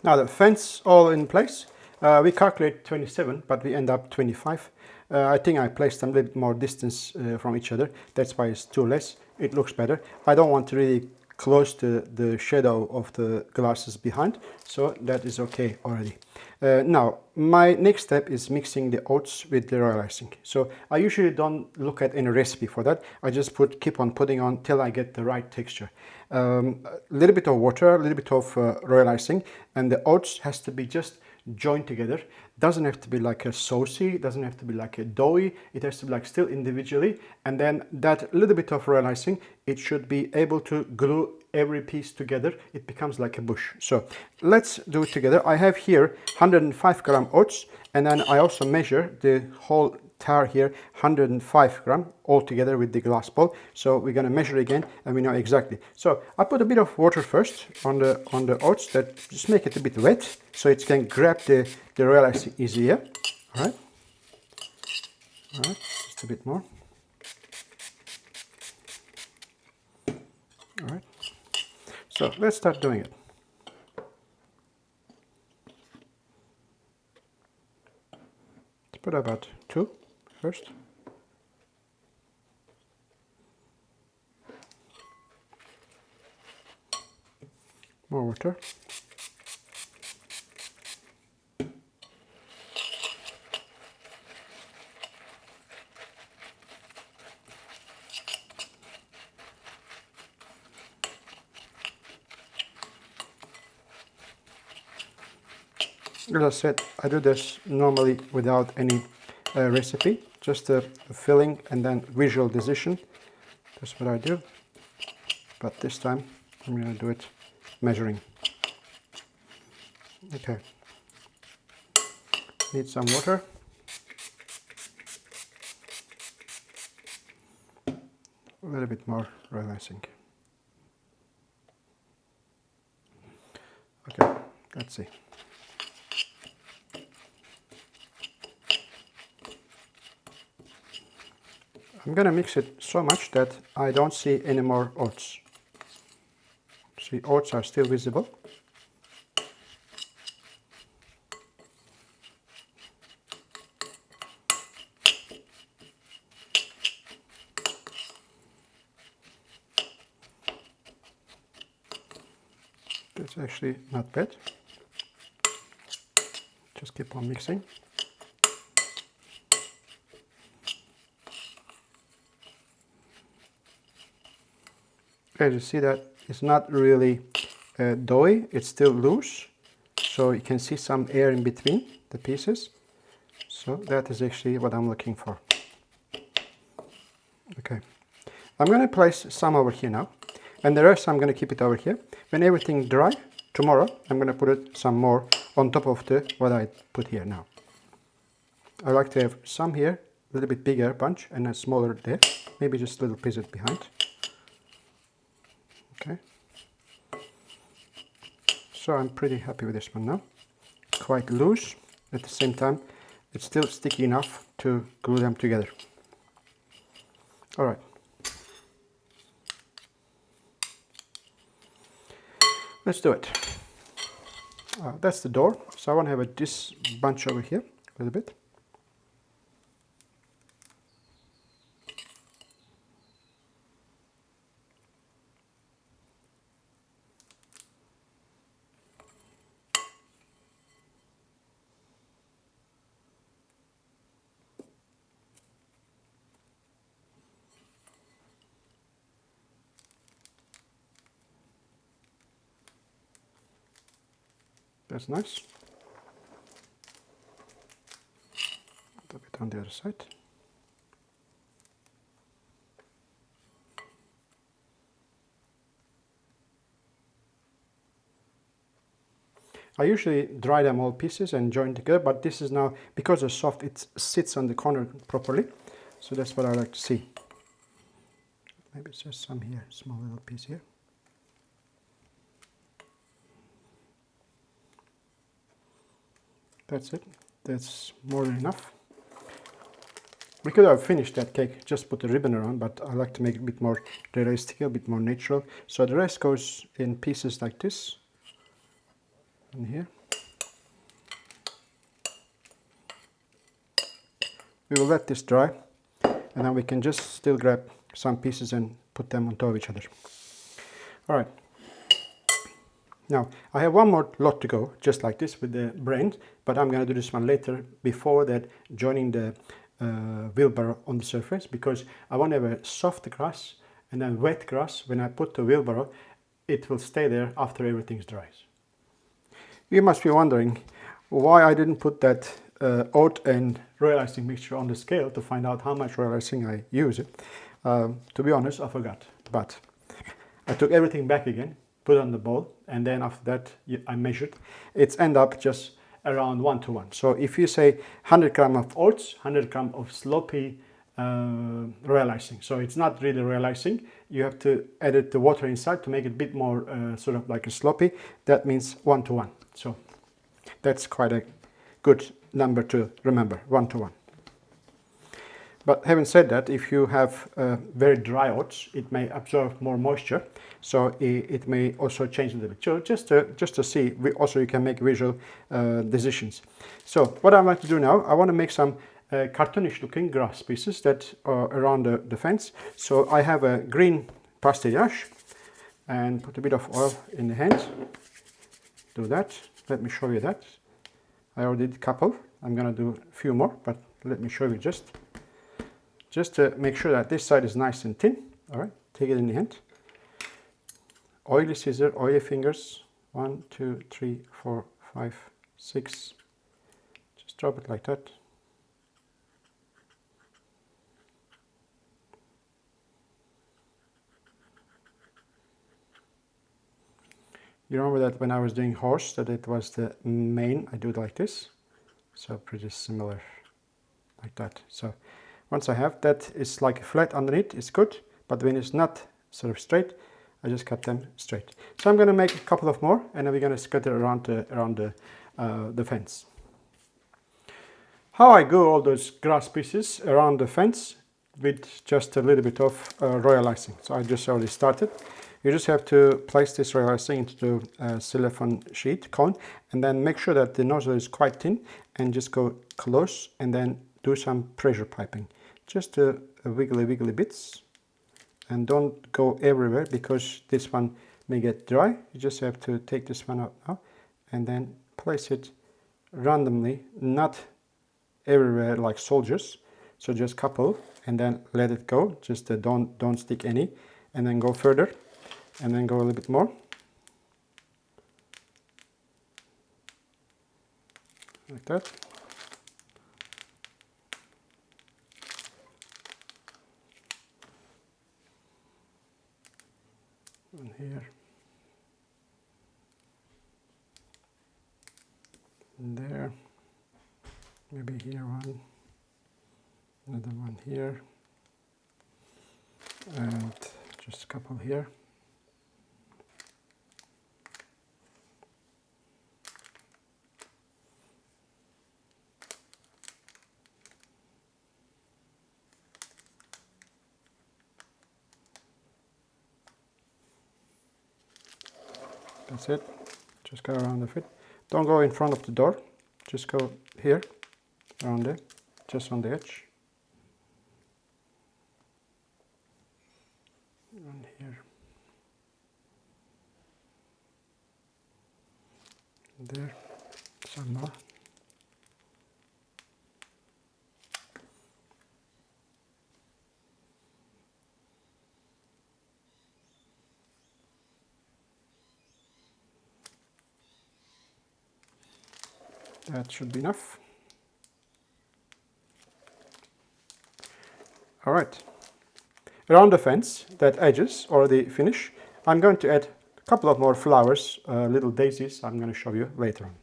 Now the fence all in place. We calculate 27, but we end up 25. I think I placed them a little bit more distance from each other. That's why it's 2 less. It looks better. I don't want to really close to the shadow of the glasses behind, so that is okay already. Now, my next step is mixing the oats with the royal icing. So I usually don't look at any recipe for that. I just keep on putting on till I get the right texture. A little bit of water, a little bit of royal icing, and the oats has to be just join together. Doesn't have to be like a saucy, doesn't have to be like a doughy, it has to be like still individually, and then that little bit of royal icing, it should be able to glue every piece together. It becomes like a bush. So let's do it together. I have here 105 gram oats, and then I also measure the whole tar here 105 gram all together with the glass bowl. So we're going to measure again and we know exactly. So I put a bit of water first on the oats, that just make it a bit wet so it can grab the royal icing easier. All right, just a bit more. All right, so let's start doing it. Let's put about 2 first. More water. As I said, I do this normally without any recipe, just a filling and then visual decision. That's what I do. But this time I'm going to do it measuring. Okay. Need some water. A little bit more royal icing. Okay, let's see. I'm going to mix it so much that I don't see any more oats. See, oats are still visible. That's actually not bad. Just keep on mixing. As you see, that it's not really doughy, it's still loose, so you can see some air in between the pieces. So that is actually what I'm looking for. Okay, I'm going to place some over here now, and the rest I'm going to keep it over here. When everything dry, tomorrow I'm going to put it some more on top of the what I put here now. I like to have some here, a little bit bigger bunch, and a smaller there, maybe just a little piece behind. Okay, so I'm pretty happy with this one now. Quite loose, at the same time it's still sticky enough to glue them together. All right, let's do it. That's the door, so I want to have this bunch over here a little bit. That's nice. A little bit on the other side. I usually dry them all pieces and join together, but this is now, because it's soft, it sits on the corner properly. So that's what I like to see. Maybe it's just some here, small little piece here. That's it. That's more than enough. We could have finished that cake, just put a ribbon around, but I like to make it a bit more realistic, a bit more natural. So the rest goes in pieces like this. And here. We will let this dry, and then we can just still grab some pieces and put them on top of each other. All right. Now, I have one more lot to go, just like this with the brains, but I'm going to do this one later, before that, joining the wheelbarrow on the surface, because I want to have a soft grass and then wet grass. When I put the wheelbarrow, it will stay there after everything dries. You must be wondering, why I didn't put that oat and royal icing mixture on the scale to find out how much royal icing I use. To be honest, I forgot. But I took everything back again, put it on the bowl, and then after that I measured. It's end up just around 1 to 1. So if you say 100 gram of oats, 100 gram of sloppy royal icing. So it's not really royal icing. You have to add the water inside to make it a bit more sort of like a sloppy. That means 1 to 1. So that's quite a good number to remember, 1 to 1. But having said that, if you have very dry oats, it may absorb more moisture, so it may also change a little bit. So just to see, also you can make visual decisions. So what I want to do now, I want to make some cartoonish looking grass pieces that are around the fence. So I have a green pastillage and put a bit of oil in the hand. Do that. Let me show you that. I already did a couple. I'm gonna do a few more, but let me show you just to make sure that this side is nice and thin. All right, take it in the hand. Oily scissor, oily fingers. 1, 2, 3, 4, 5, 6. Just drop it like that. You remember that when I was doing horse, that it was the mane, I do it like this. So pretty similar, like that. So once I have that, it's like flat underneath, it's good. But when it's not sort of straight, I just cut them straight. So I'm going to make a couple of more, and then we're going to scatter around the fence. How I glue all those grass pieces around the fence with just a little bit of royal icing. So I just already started. You just have to place this royal icing into a silicone sheet cone, and then make sure that the nozzle is quite thin, and just go close and then do some pressure piping. Just wiggly bits, and don't go everywhere because this one may get dry. You just have to take this one out now and then place it randomly, not everywhere like soldiers. So just couple and then let it go. Just don't stick any, and then go further, and then go a little bit more. Like that. And here. And there. Maybe here one. Another one here. And just a couple here. That's it. Just go around the fit. Don't go in front of the door. Just go here, around there, just on the edge. And here. And there. Some more. That should be enough. All right. Around the fence, that edges already finished. I'm going to add a couple of more flowers, little daisies. I'm going to show you later on.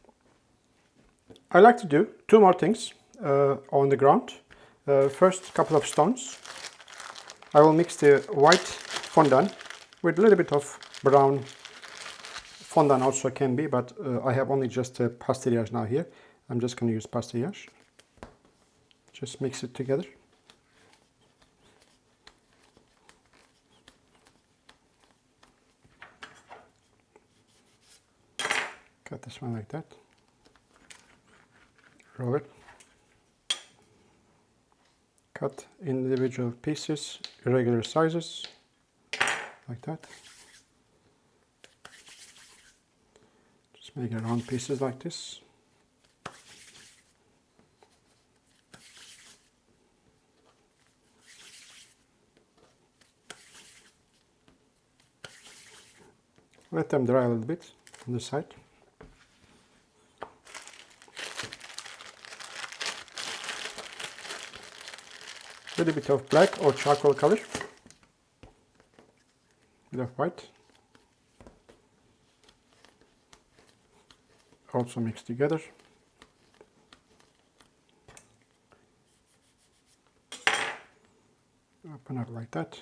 I like to do two more things on the ground. First, a couple of stones. I will mix the white fondant with a little bit of brown. Fondant also can be, but I have only just a pastillage now here. I'm just going to use pastillage. Just mix it together. Cut this one like that. Roll it. Cut individual pieces, irregular sizes, like that. Make round pieces like this. Let them dry a little bit on the side. little bit of black or charcoal color. The white. Also mixed together. Open up like that.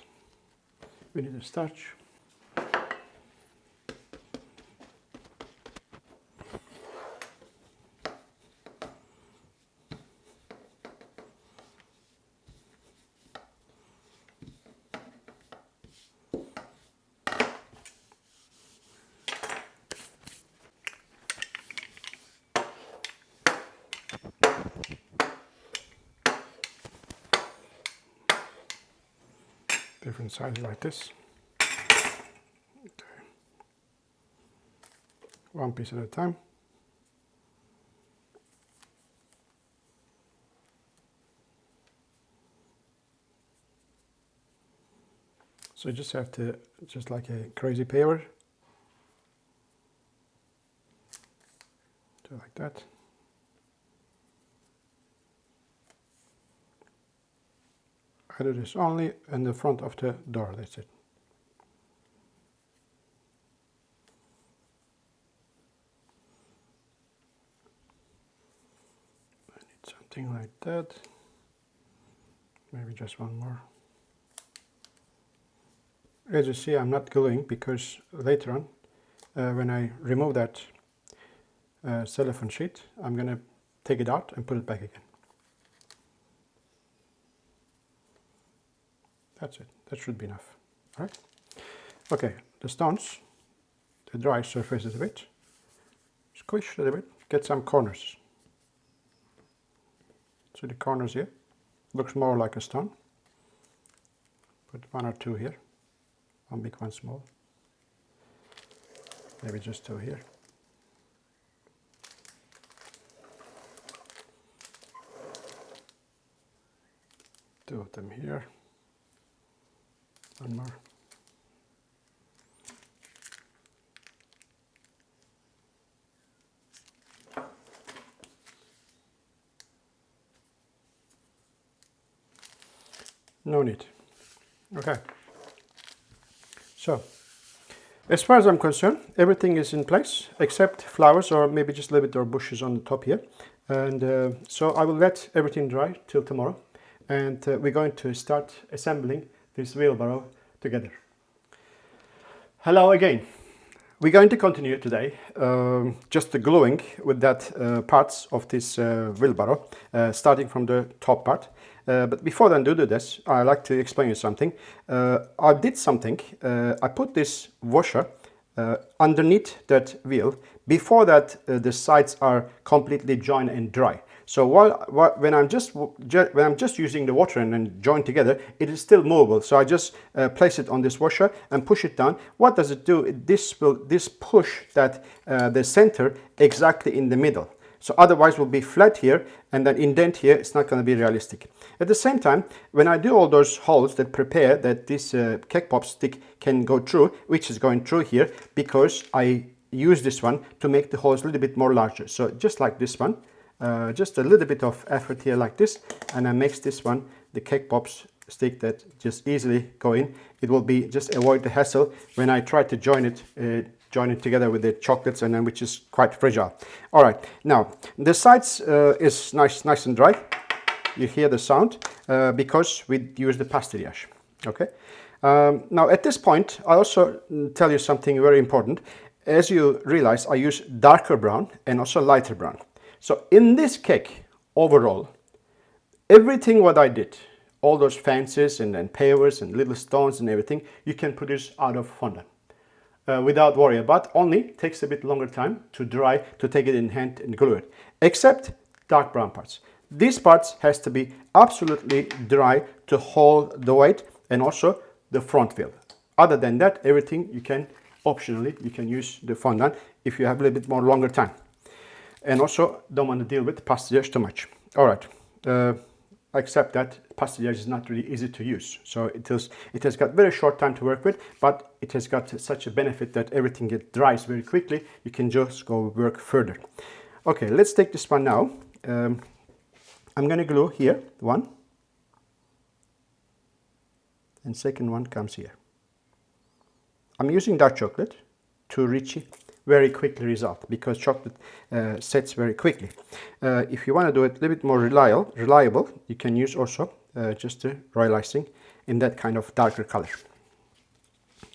We need a starch. Different sizes like this. Okay. One piece at a time. So you just have to, just like a crazy paver, do like that. I do this only in the front of the door, that's it. I need something like that. Maybe just one more. As you see, I'm not gluing because later on, when I remove that cellophane sheet, I'm going to take it out and put it back again. That's it. That should be enough. All right. Okay. The stones, the dry surfaces a bit. Squish a little bit. Get some corners. So the corners here looks more like a stone. Put one or two here. One big, one small. Maybe just two here. Two of them here. One more. No need. Okay. So, as far as I'm concerned, everything is in place except flowers or maybe just a little bit of bushes on the top here. And so I will let everything dry till tomorrow. And we're going to start assembling this wheelbarrow together. Hello again. We're going to continue today just the gluing with that parts of this wheelbarrow, starting from the top part. But before then do this, I'd like to explain you something. I did something. I put this washer underneath that wheel. Before that, the sides are completely joined and dry. So when I'm just using the water and then join together, it is still movable. So I just place it on this washer and push it down. What does it do? This push that the center exactly in the middle. So otherwise will be flat here and then indent here. It's not going to be realistic. At the same time, when I do all those holes that prepare that this cake pop stick can go through, which is going through here, because I use this one to make the holes a little bit more larger. So just like this one, just a little bit of effort here like this, and I makes this one the cake pops stick that just easily go in. It will be just avoid the hassle when I try to join it together with the chocolates, and then which is quite fragile. All right, now the sides is nice and dry. You hear the sound because we use the pastillage. Okay. Now at this point, I also tell you something very important. As you realize, I use darker brown and also lighter brown. So in this cake, overall, everything what I did, all those fancies and then pavers and little stones and everything, you can produce out of fondant. Without worry about. Only takes a bit longer time to dry, to take it in hand and glue it, except dark brown parts. These parts has to be absolutely dry to hold the weight, and also the front wheel. Other than that, everything you can optionally you can use the fondant if you have a little bit more longer time, and also don't want to deal with pastillage too much. All right. Except that pastillage is not really easy to use. So it has got very short time to work with, but it has got such a benefit that everything dries very quickly. You can just go work further. Okay, let's take this one now. I'm going to glue here, one, and second one comes here. I'm using dark chocolate to reach very quickly result because chocolate sets very quickly. If you want to do it a little bit more reliable, you can use also just a royal icing in that kind of darker color.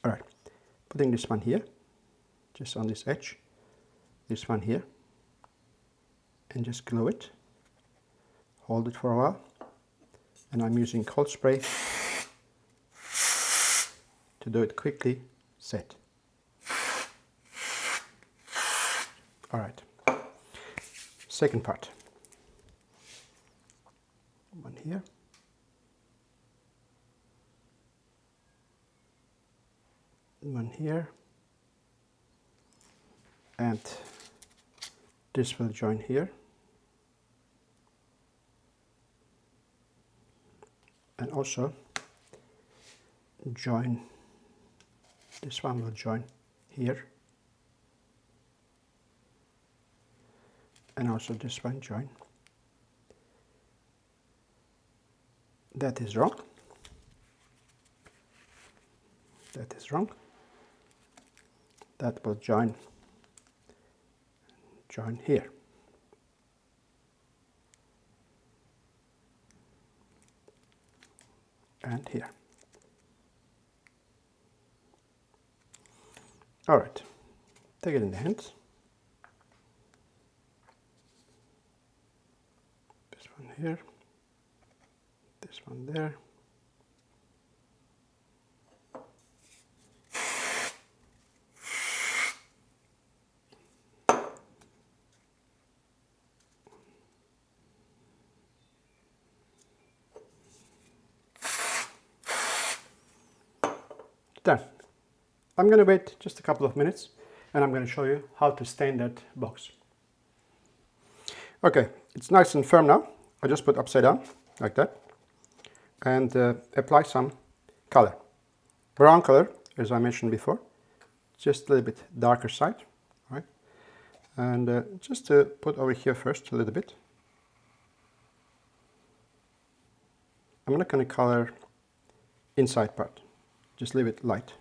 All right, putting this one here, just on this edge, this one here, and just glue it. Hold it for a while, and I'm using cold spray to do it quickly. Set. All right. Second part. One here. One here. And this will join here. And also join, this one will join here. And also this one join. That is wrong. That is wrong. That will join here. And here. All right, take it in the hands. This one here, this one there. Done. I'm going to wait just a couple of minutes and I'm going to show you how to stain that box. Okay, it's nice and firm now. I just put upside down like that and apply some color. Brown color, as I mentioned before, just a little bit darker side, right? And just to put over here first a little bit. I'm not going to color inside part, just leave it light.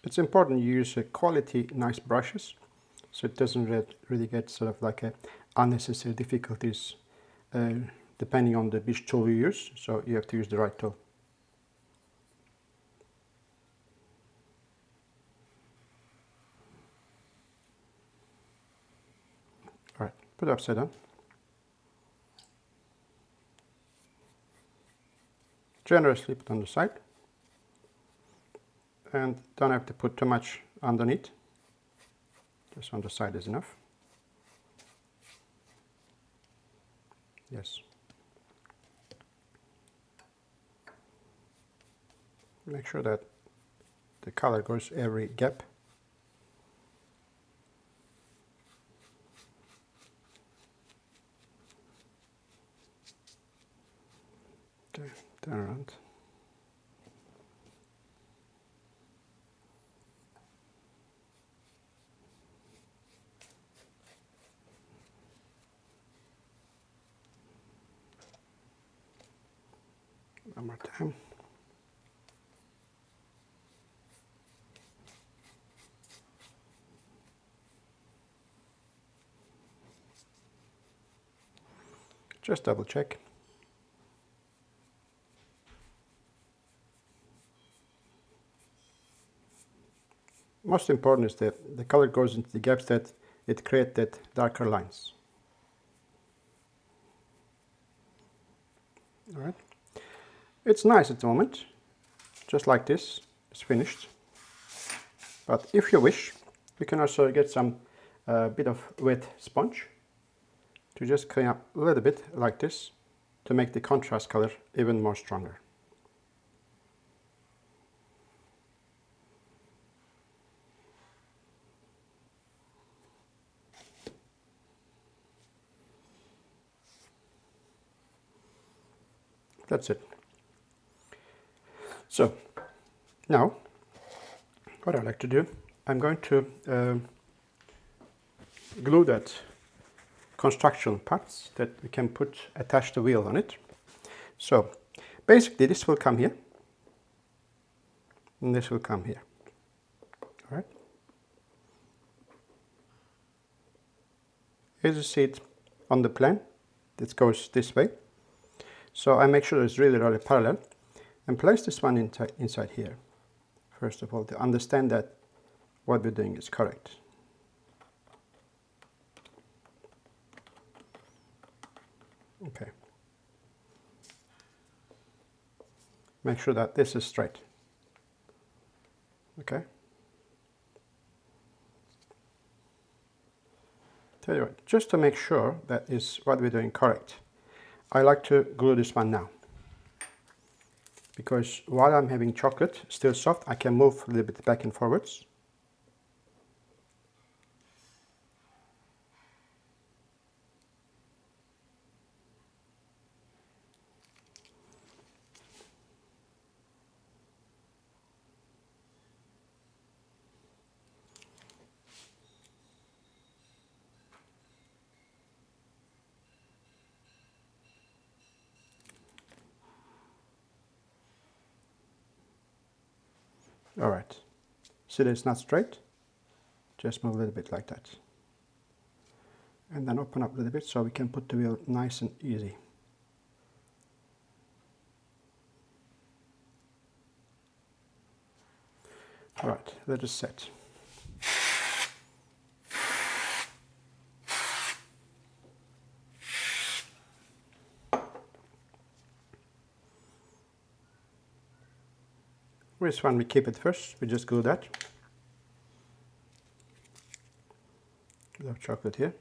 It's important you use quality, nice brushes, so it doesn't really get sort of like unnecessary difficulties depending on the which tool you use. So you have to use the right tool. All right, put it upside down. Generously put on the side. And don't have to put too much underneath, just on the side is enough. Yes. Make sure that the color goes every gap. Okay, turn around. One more time. Just double check. Most important is that the color goes into the gaps that it creates that darker lines. All right. It's nice at the moment, just like this, it's finished. But if you wish, you can also get some bit of wet sponge to just clean up a little bit like this to make the contrast color even more stronger. That's it. So now what I like to do, I'm going to glue that construction parts that we can attach the wheel on it. So basically this will come here and this will come here. All right. As you see it on the plan, it goes this way. So I make sure it's really parallel and place this one inside here. First of all, to understand that what we're doing is correct. Okay. Make sure that this is straight. Okay. Tell you what, just to make sure that is what we're doing correct, I like to glue this one now. Because while I'm having chocolate still soft, I can move a little bit back and forwards. All right, see that it's not straight? Just move a little bit like that. And then open up a little bit so we can put the wheel nice and easy. All right, let us set. This one we keep it first, we just glue that. We have chocolate here.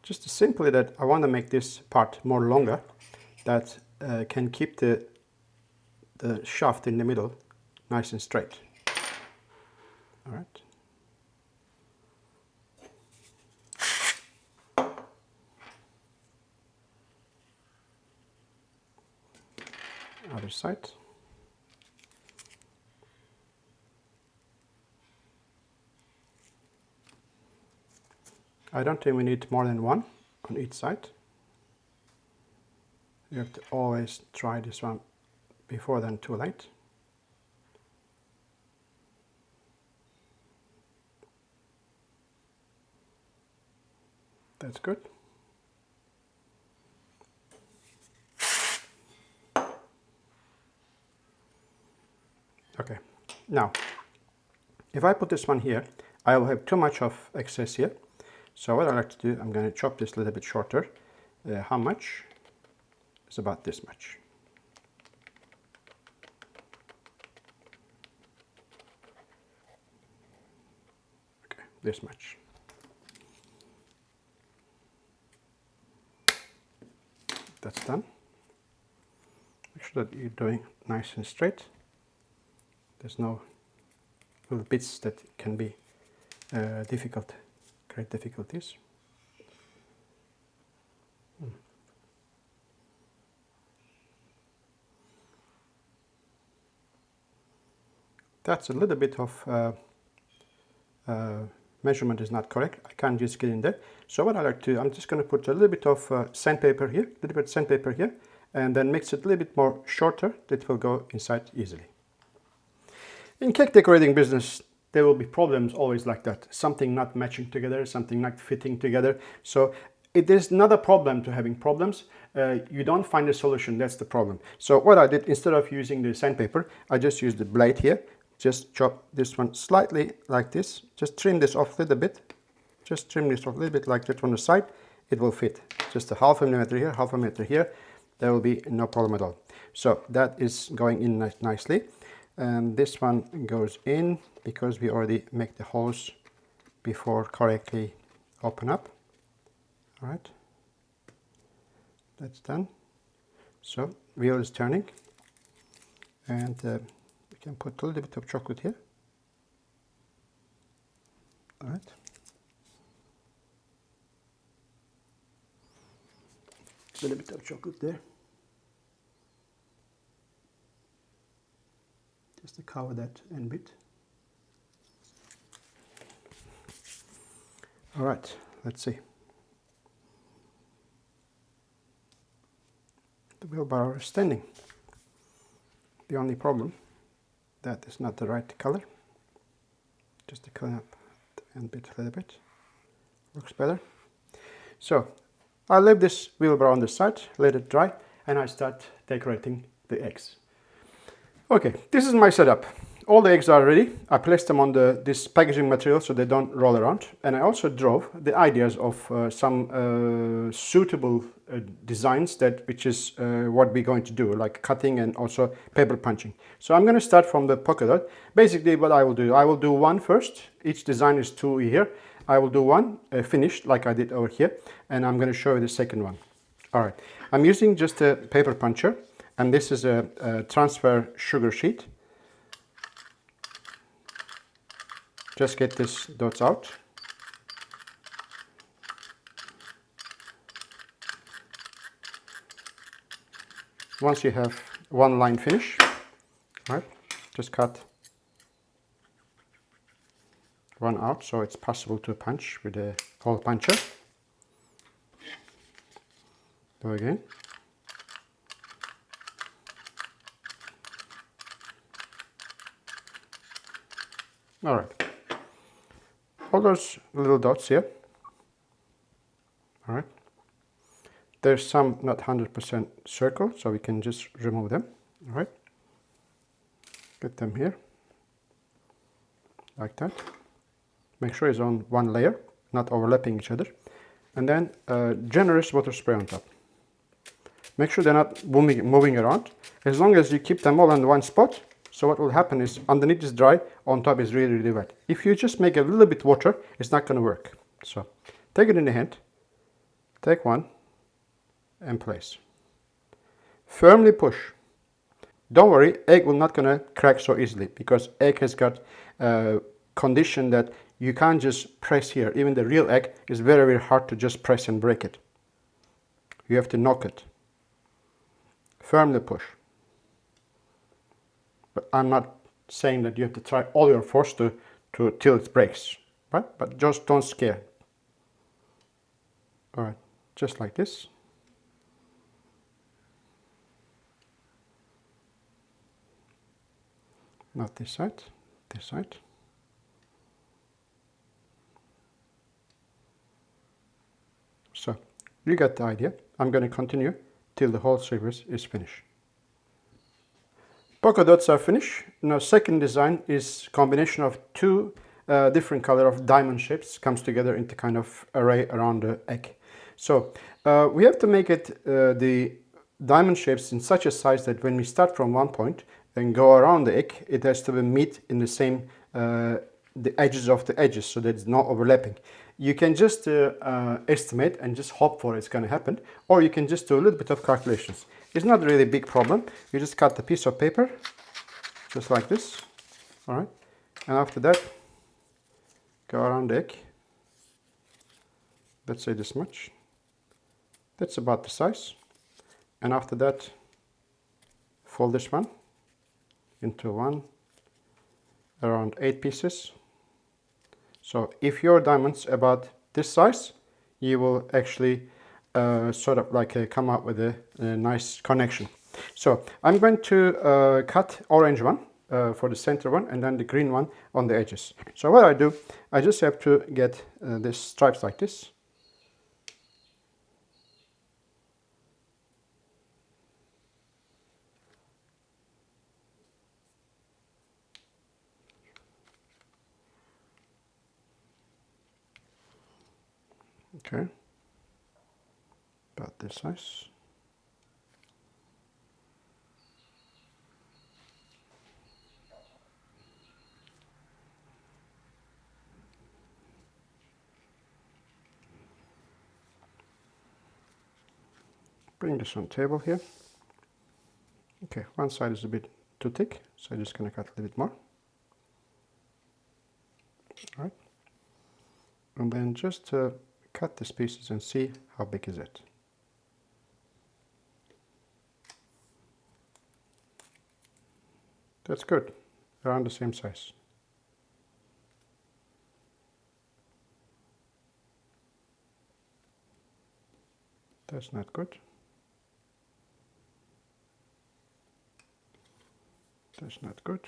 Just simply that I want to make this part more longer, that can keep the shaft in the middle nice and straight. All right. Other side. I don't think we need more than one on each side. You have to always try this one before then too late. That's good. Okay, now if I put this one here, I will have too much of excess here. So what I like to do, I'm going to chop this a little bit shorter. How much? It's about this much. Okay, this much. That's done. Make sure that you're doing nice and straight. There's no little bits that can be difficult, create difficulties. That's a little bit of measurement is not correct. I can't just get in there. So what I like to do, I'm just going to put a little bit of sandpaper here, a little bit of sandpaper here, and then mix it a little bit more shorter. That will go inside easily. In cake decorating business, there will be problems always like that. Something not matching together, something not fitting together. So it is not a problem to having problems. You don't find a solution, that's the problem. So what I did, instead of using the sandpaper, I just used the blade here. Just chop this one slightly like this. Just trim this off a little bit. Just trim this off a little bit like that on the side. It will fit. Just a half a millimeter here, half a millimeter here. There will be no problem at all. So that is going in nicely. And this one goes in because we already make the holes before correctly open up. All right, that's done. So wheel is turning, and we can put a little bit of chocolate here. All right. A little bit of chocolate there. Just to cover that end bit. All right, let's see. The wheelbarrow is standing. The only problem, that is not the right color. Just to clean up the end bit a little bit. Looks better. So I leave this wheelbarrow on the side, let it dry, and I start decorating the eggs. Okay, this is my setup. All the eggs are ready. I placed them on this packaging material so they don't roll around. And I also drove the ideas of some suitable designs which is what we're going to do, like cutting and also paper punching. So I'm going to start from the polka dot. Basically what I will do one first. Each design is two here. I will do one finished like I did over here, and I'm going to show you the second one. All right, I'm using just a paper puncher, and this is a transfer sugar sheet. Just get these dots out. Once you have one line finish, right, just cut one out so it's possible to punch with a hole puncher. Go again. All right. All those little dots here. All right. There's some not 100% circle, so we can just remove them. All right. Get them here, like that. Make sure it's on one layer, not overlapping each other. And then generous water spray on top. Make sure they're not moving around. As long as you keep them all in one spot, so what will happen is underneath is dry, on top is really, really wet. If you just make a little bit water, it's not going to work. So take it in the hand, take one, and place. Firmly push. Don't worry, egg will not going to crack so easily because egg has got a condition that you can't just press here. Even the real egg is very, very hard to just press and break it. You have to knock it. Firmly push. But I'm not saying that you have to try all your force till it breaks, right? But just don't scare. All right, just like this. Not this side, this side. So you got the idea. I'm going to continue till the whole surface is finished. Polka dots are finished. Now second design is combination of two different color of diamond shapes comes together into kind of array around the egg. So we have to make it the diamond shapes in such a size that when we start from one point and go around the egg, it has to be meet in the same the edges of the edges, so there's no overlapping. You can just estimate and just hope for it's going to happen, or you can just do a little bit of calculations. It's not really a big problem. You just cut the piece of paper, just like this, all right? And after that, go around the egg. Let's say this much. That's about the size. And after that, fold this one into one, around 8 pieces. So if your diamond's about this size, you will actually sort of like come up with a nice connection. So I'm going to cut orange one for the center one and then the green one on the edges. So what I do, I just have to get these stripes like this. Okay, about this size. Bring this on table here. Okay, one side is a bit too thick, so I'm just going to cut a little bit more. All right, and then just cut these pieces and see how big is it. That's good, around the same size. That's not good. That's not good.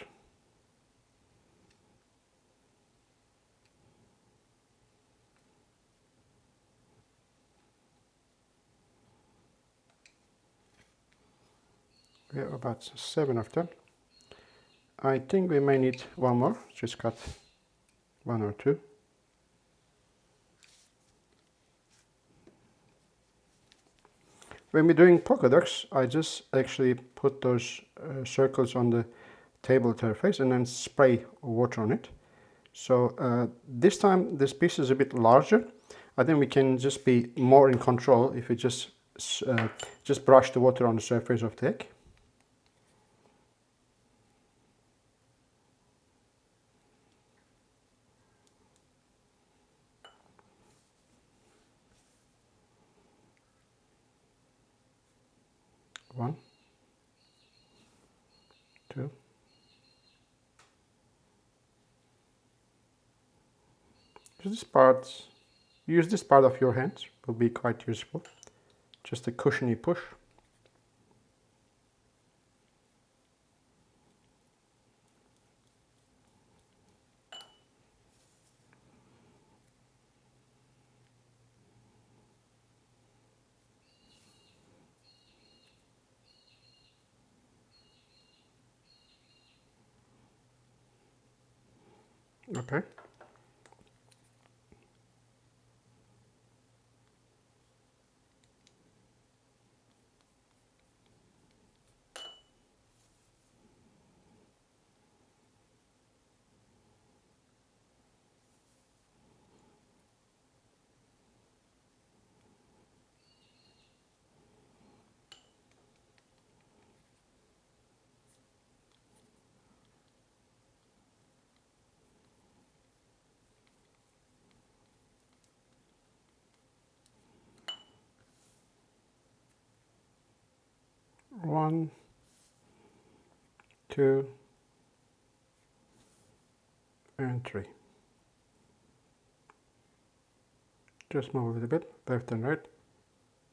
We have about 7 of them. I think we may need one more. Just cut 1 or 2. When we're doing polka dots, I just actually put those circles on the table surface and then spray water on it. So this time this piece is a bit larger. I think we can just be more in control if we just brush the water on the surface of the egg. One, 2. Use this part of your hands, will be quite useful. Just a cushiony push. Okay. One, 2, and 3. Just move a little bit, left and right.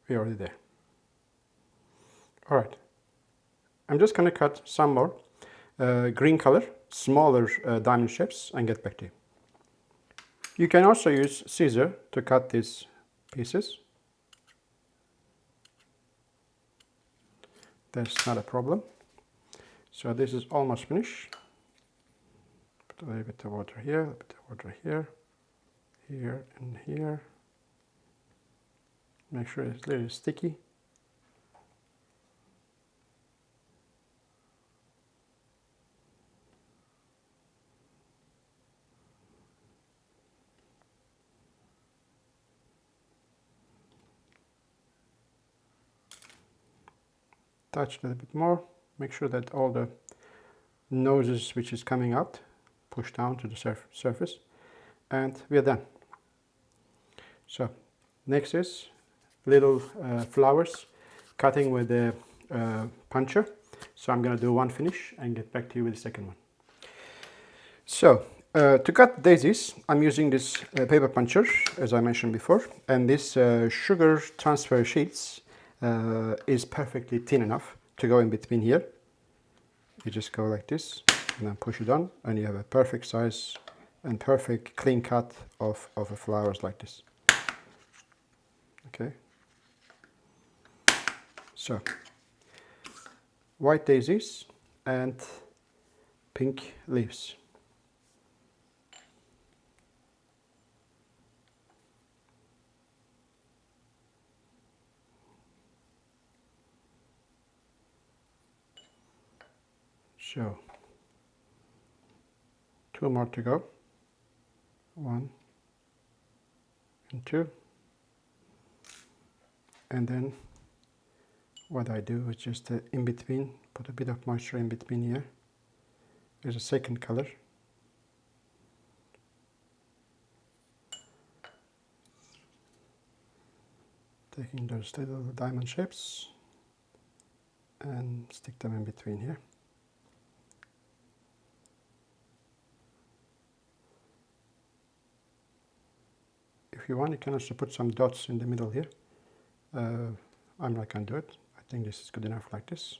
We're already there. Alright. I'm just going to cut some more green color, smaller diamond shapes and get back to you. You can also use scissor to cut these pieces. That's not a problem. So this is almost finished. Put a little bit of water here, a little bit of water here, here and here. Make sure it's a little sticky. Touch a little bit more. Make sure that all the noses which is coming out push down to the surface, and we are done. So next is little flowers, cutting with the puncher. So I'm going to do one finish and get back to you with the second one. So to cut daisies, I'm using this paper puncher, as I mentioned before, and this sugar transfer sheets is perfectly thin enough to go in between here. You just go like this and then push it on, and you have a perfect size and perfect clean cut of the flowers like this. Okay. So white daisies and pink leaves. So 2 more to go. 1 and 2. And then what I do is just in between, put a bit of moisture in between here. There's a second color. Taking those little diamond shapes and stick them in between here. If you want, you can also put some dots in the middle here. I'm not going to do it. I think this is good enough like this.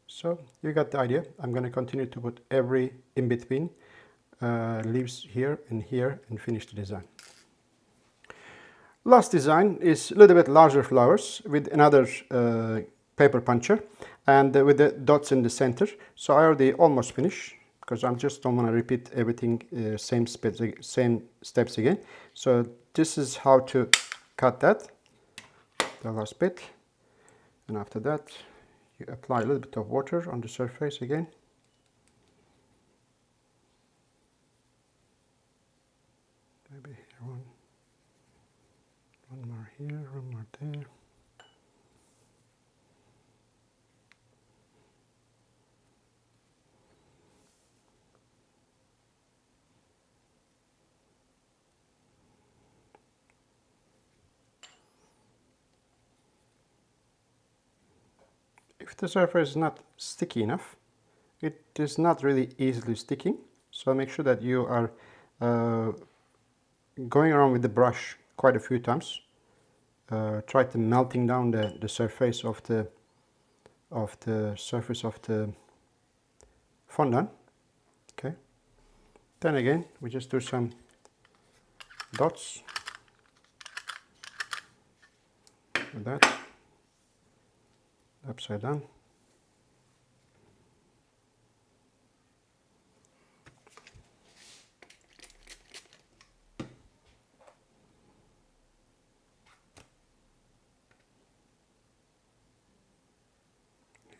So you got the idea. I'm going to continue to put every in between leaves here and finish the design. Last design is a little bit larger flowers with another paper puncher and with the dots in the center. So I already almost finished because I just don't want to repeat everything same steps again. So this is how to cut that, the last bit, and after that you apply a little bit of water on the surface again. Maybe here one more here, one more there. If the surface is not sticky enough, it is not really easily sticking. So make sure that you are going around with the brush quite a few times. Try to melting down the surface of the fondant. Okay. Then again, we just do some dots like that, upside down.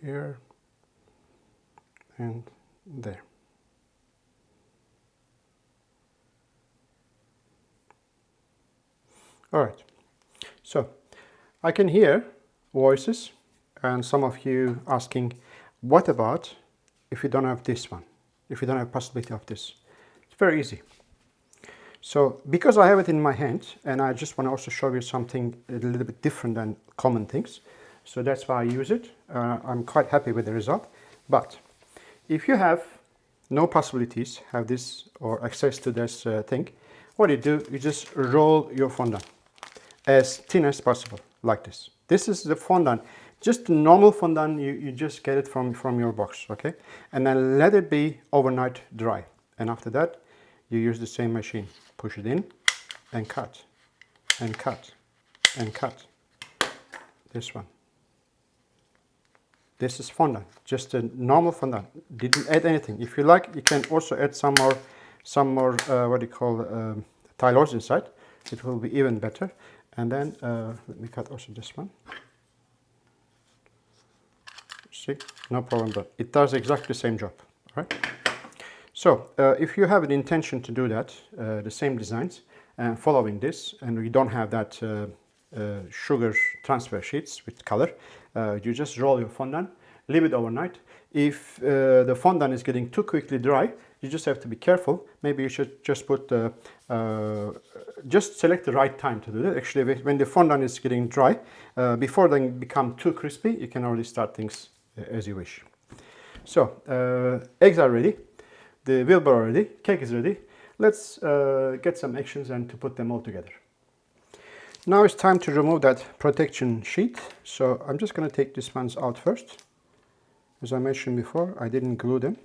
Here and there. All right, so I can hear voices and some of you asking, what about if you don't have this one, if you don't have possibility of this? It's very easy. So because I have it in my hand and I just want to also show you something a little bit different than common things, so that's why I use it. I'm quite happy with the result. But if you have no possibilities, have this or access to this thing, what you do, you just roll your fondant as thin as possible, like this. This is the fondant, just normal fondant, you just get it from your box, okay? And then let it be overnight dry. And after that, you use the same machine. Push it in and cut, and cut, and cut. This one. This is fondant, just a normal fondant. Didn't add anything. If you like, you can also add some more what do you call tylose inside. It will be even better. And then let me cut also this one. See, no problem, but it does exactly the same job. All right. So if you have an intention to do that, the same designs, and following this, and you don't have that sugar transfer sheets with color, you just roll your fondant, leave it overnight. If the fondant is getting too quickly dry, you just have to be careful. Maybe you should just put just select the right time to do that. Actually, when the fondant is getting dry, before they become too crispy, you can already start things as you wish. So eggs are ready, the wheelbarrow ready, cake is ready. Let's get some actions and to put them all together. Now it's time to remove that protection sheet. So I'm just going to take these ones out first. As I mentioned before, I didn't glue them.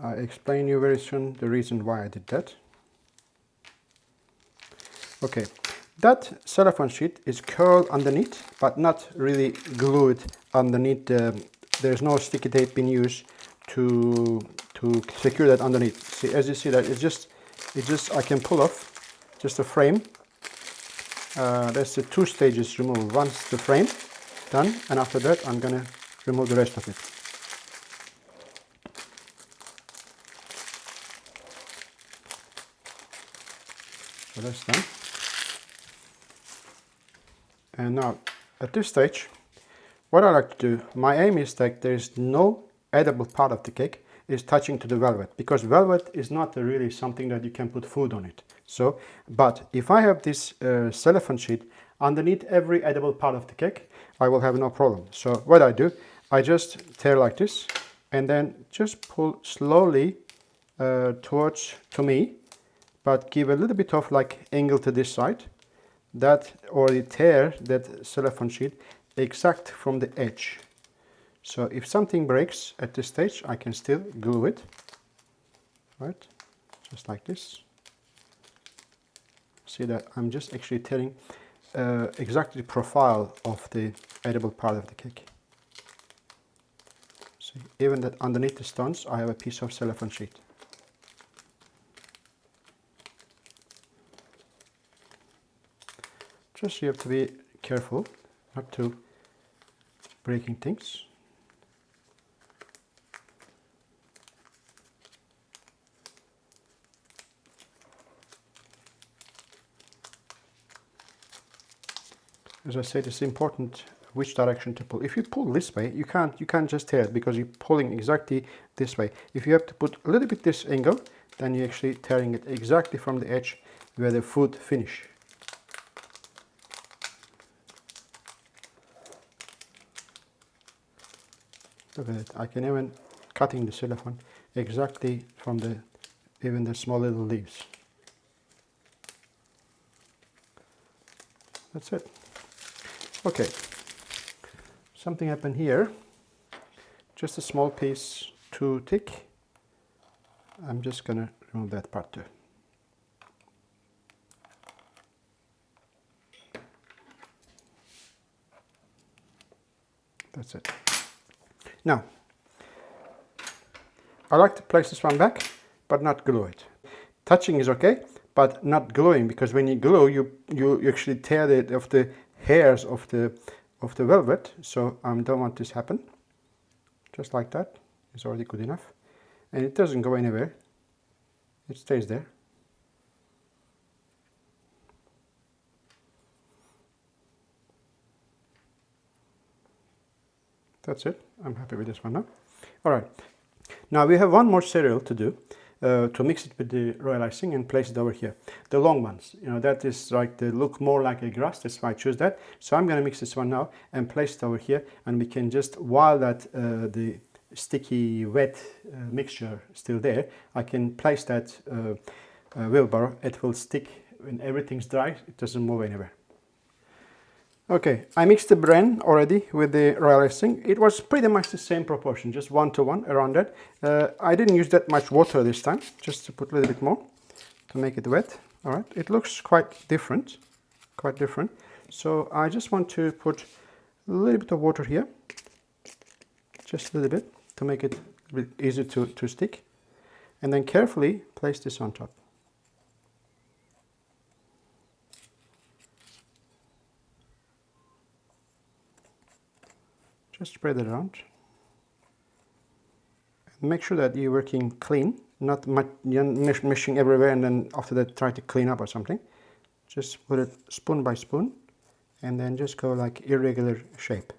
I'll explain you very soon the reason why I did that. Okay, that cellophane sheet is curled underneath, but not really glued underneath. There's no sticky tape being used to secure that underneath. See, as you see that it just I can pull off just a frame. That's the 2 stages removal. Once the frame done, and after that I'm gonna remove the rest of it. So that's done. And now at this stage, what I like to do, my aim is that there is no edible part of the cake is touching to the velvet, because velvet is not really something that you can put food on it. So, but if I have this cellophane sheet underneath every edible part of the cake, I will have no problem. So what I do, I just tear like this and then just pull slowly towards to me, but give a little bit of like angle to this side. That already tear that cellophane sheet exact from the edge. So if something breaks at this stage, I can still glue it, right? Just like this. See that I'm just actually tearing exactly the profile of the edible part of the cake. See, even that underneath the stones, I have a piece of cellophane sheet. Just you have to be careful not to breaking things. As I said, it's important which direction to pull. If you pull this way, you can't just tear it because you're pulling exactly this way. If you have to put a little bit this angle, then you're actually tearing it exactly from the edge where the food finish. Look at it. I can even cutting the cellophane exactly from the even the small little leaves. That's it. Okay. Something happened here. Just a small piece too thick. I'm just gonna remove that part too. That's it. Now, I like to place this one back, but not glue it. Touching is okay, but not gluing, because when you glue, you actually tear the hairs of the velvet. So I don't want this happen. Just like that is already good enough, and it doesn't go anywhere. It stays there. That's it. I'm happy with this one now. All right. Now we have one more cereal to do, to mix it with the royal icing and place it over here. The long ones, you know, that is like they look more like a grass. That's why I choose that. So I'm going to mix this one now and place it over here, and we can just, while that the sticky wet mixture still there, I can place that wheelbarrow. It will stick when everything's dry. It doesn't move anywhere. Okay, I mixed the bran already with the royal icing. It was pretty much the same proportion, just 1-to-1 around that. I didn't use that much water this time, just to put a little bit more to make it wet. All right, it looks quite different, So I just want to put a little bit of water here, just a little bit, to make it a bit easier to stick. And then carefully place this on top. Just spread it around. Make sure that you're working clean, not meshing everywhere and then after that try to clean up or something. Just put it spoon by spoon and then just go like irregular shape.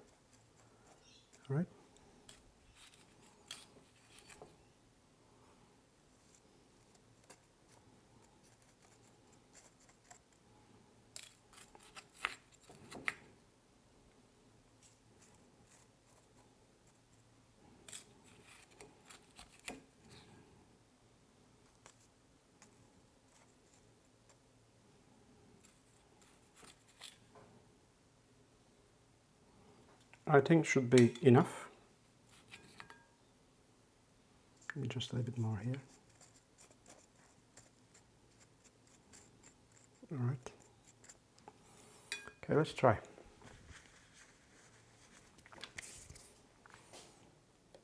All right. I think should be enough. Just a little bit more here. All right. Okay, let's try.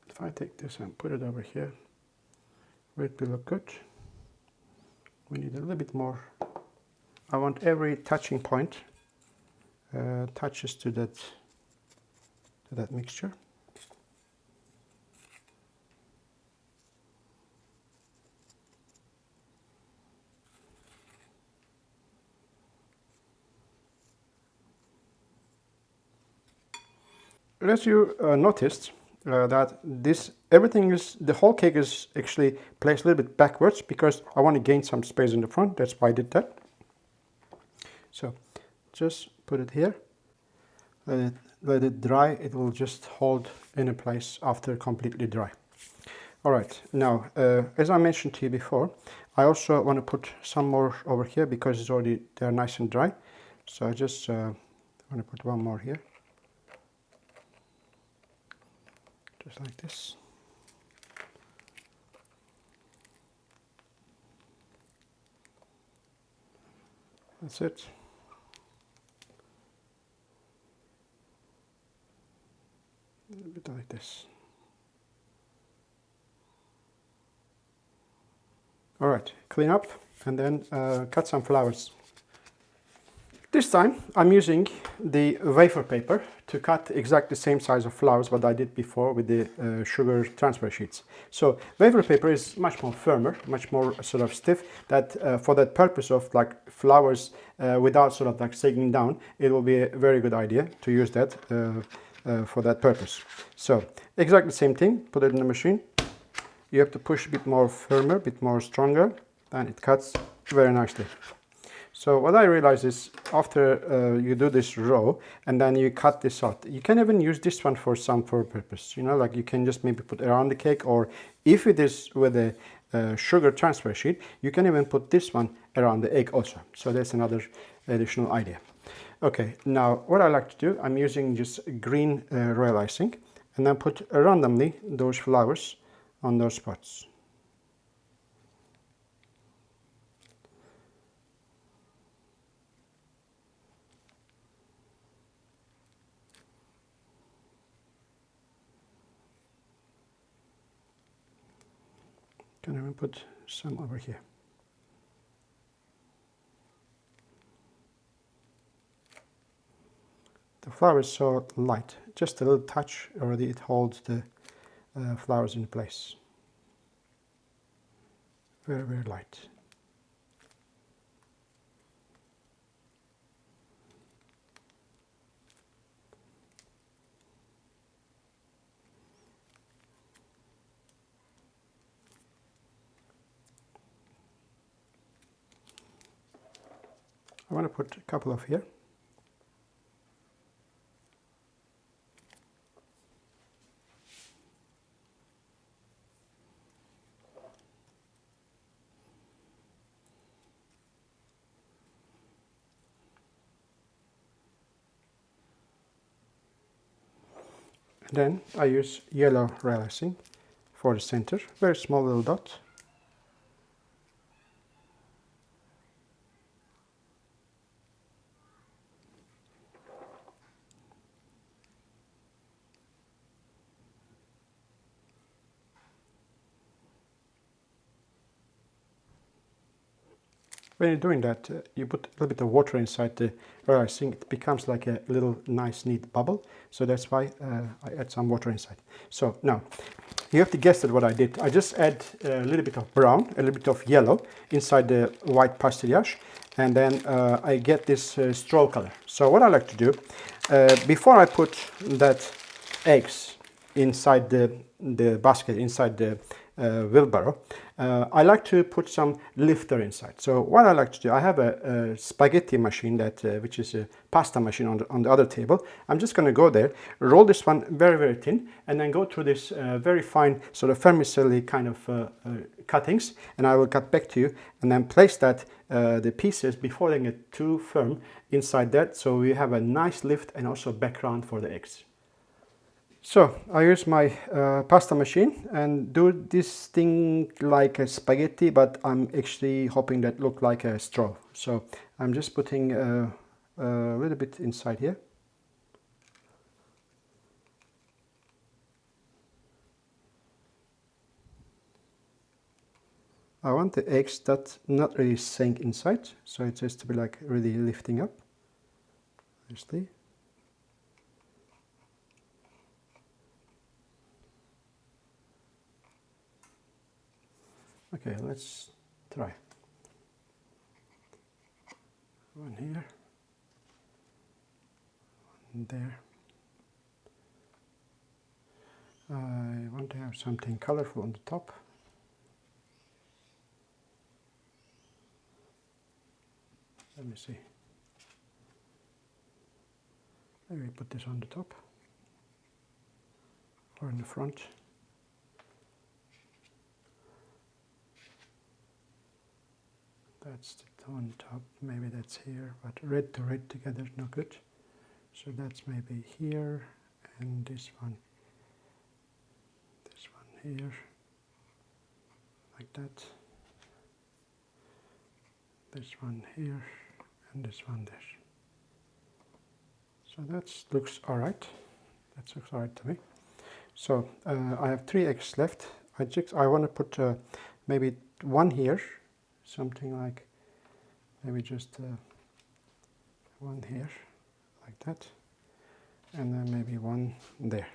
If I take this and put it over here, it will look good. We need a little bit more. I want every touching point touches to that mixture. As you noticed that the whole cake is actually placed a little bit backwards because I want to gain some space in the front. That's why I did that. So just put it here, let it dry. It will just hold in a place after completely dry. Alright, now, as I mentioned to you before, I also want to put some more over here because they're nice and dry. So I just want to put one more here. Just like this. That's it. A little bit like this. Alright, clean up and then cut some flowers. This time I'm using the wafer paper to cut exactly the same size of flowers what I did before with the sugar transfer sheets. So wafer paper is much more firmer, much more sort of stiff, that for that purpose of like flowers without sort of like sagging down, it will be a very good idea to use that for that purpose. So exactly the same thing, put it in the machine. You have to push a bit more firmer, a bit more stronger, and it cuts very nicely. So what I realize is after you do this row and then you cut this out, you can even use this one for some purpose, you know, like you can just maybe put around the cake, or if it is with a sugar transfer sheet, you can even put this one around the egg also. So that's another additional idea. Okay, now what I like to do, I'm using just green royal icing and then put randomly those flowers on those spots. Can even put some over here. The flower is so light, just a little touch already it holds the flowers in place. Very, very light. I want to put a couple of here. Then I use yellow royal icing for the center, very small little dot. When you're doing that, you put a little bit of water inside the royal icing. It becomes like a little nice neat bubble. So that's why I add some water inside. So now, you have to guess at what I did. I just add a little bit of brown, a little bit of yellow inside the white pastellage. And then I get this straw color. So what I like to do, before I put that eggs inside the basket, inside the wheelbarrow, I like to put some lifter inside. So what I like to do, I have a spaghetti machine that which is a pasta machine on the other table. I'm just going to go there, roll this one very, very thin, and then go through this very fine sort of vermicelli kind of cuttings, and I will cut back to you and then place that the pieces before they get too firm inside that, so we have a nice lift and also background for the eggs. So I use my pasta machine and do this thing like a spaghetti, but I'm actually hoping that look like a straw. So I'm just putting a little bit inside here. I want the eggs that not really sink inside, so it has to be like really lifting up, obviously. Okay, let's try. One here, one there. I want to have something colorful on the top. Let me see. Maybe put this on the top or in the front. That's the on top, maybe that's here, but red to red together is not good. So that's maybe here, and this one here, like that. This one here, and this one there. So that looks all right. That looks all right to me. So I have 3 eggs left. I want to put maybe one here, something like maybe just one here, like that, and then maybe one there.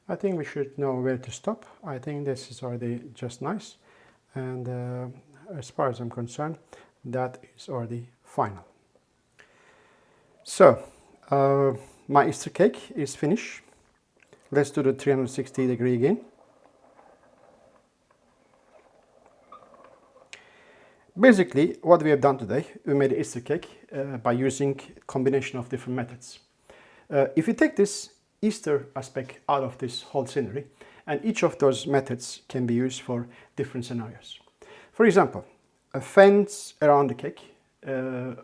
I think we should know where to stop. I think this is already just nice, and as far as I'm concerned, that is already final. So my Easter cake is finished. Let's do the 360-degree again. Basically, what we have done today, we made an Easter cake by using a combination of different methods. If you take this Easter aspect out of this whole scenery, and each of those methods can be used for different scenarios. For example, a fence around the cake.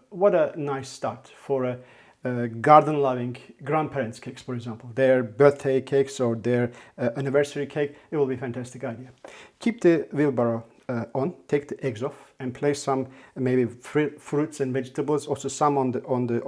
What a nice start for a garden-loving grandparents' cakes, for example. Their birthday cakes or their anniversary cake, it will be a fantastic idea. Keep the wheelbarrow on, take the eggs off, and place some maybe fruits and vegetables, also some on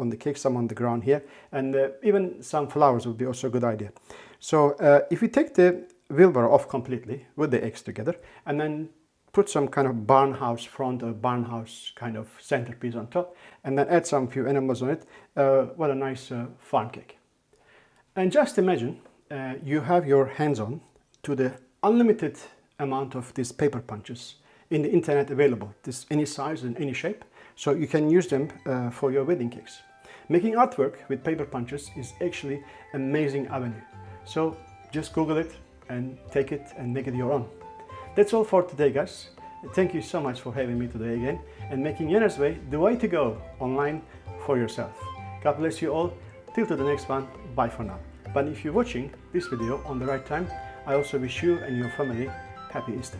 the cake, some on the ground here, and even some flowers would be also a good idea. So if you take the wheelbarrow off completely with the eggs together, and then put some kind of barn house front or barn house kind of centerpiece on top, and then add some few animals on it, what a nice farm cake. And just imagine you have your hands on to the unlimited amount of these paper punches in the internet available, this any size and any shape, so you can use them for your wedding cakes. Making artwork with paper punches is actually an amazing avenue. So just Google it and take it and make it your own. That's all for today, guys. Thank you so much for having me today again and making Yenna's Way the way to go online for yourself. God bless you all. Till to the next one. Bye for now. But if you're watching this video on the right time, I also wish you and your family Happy Easter.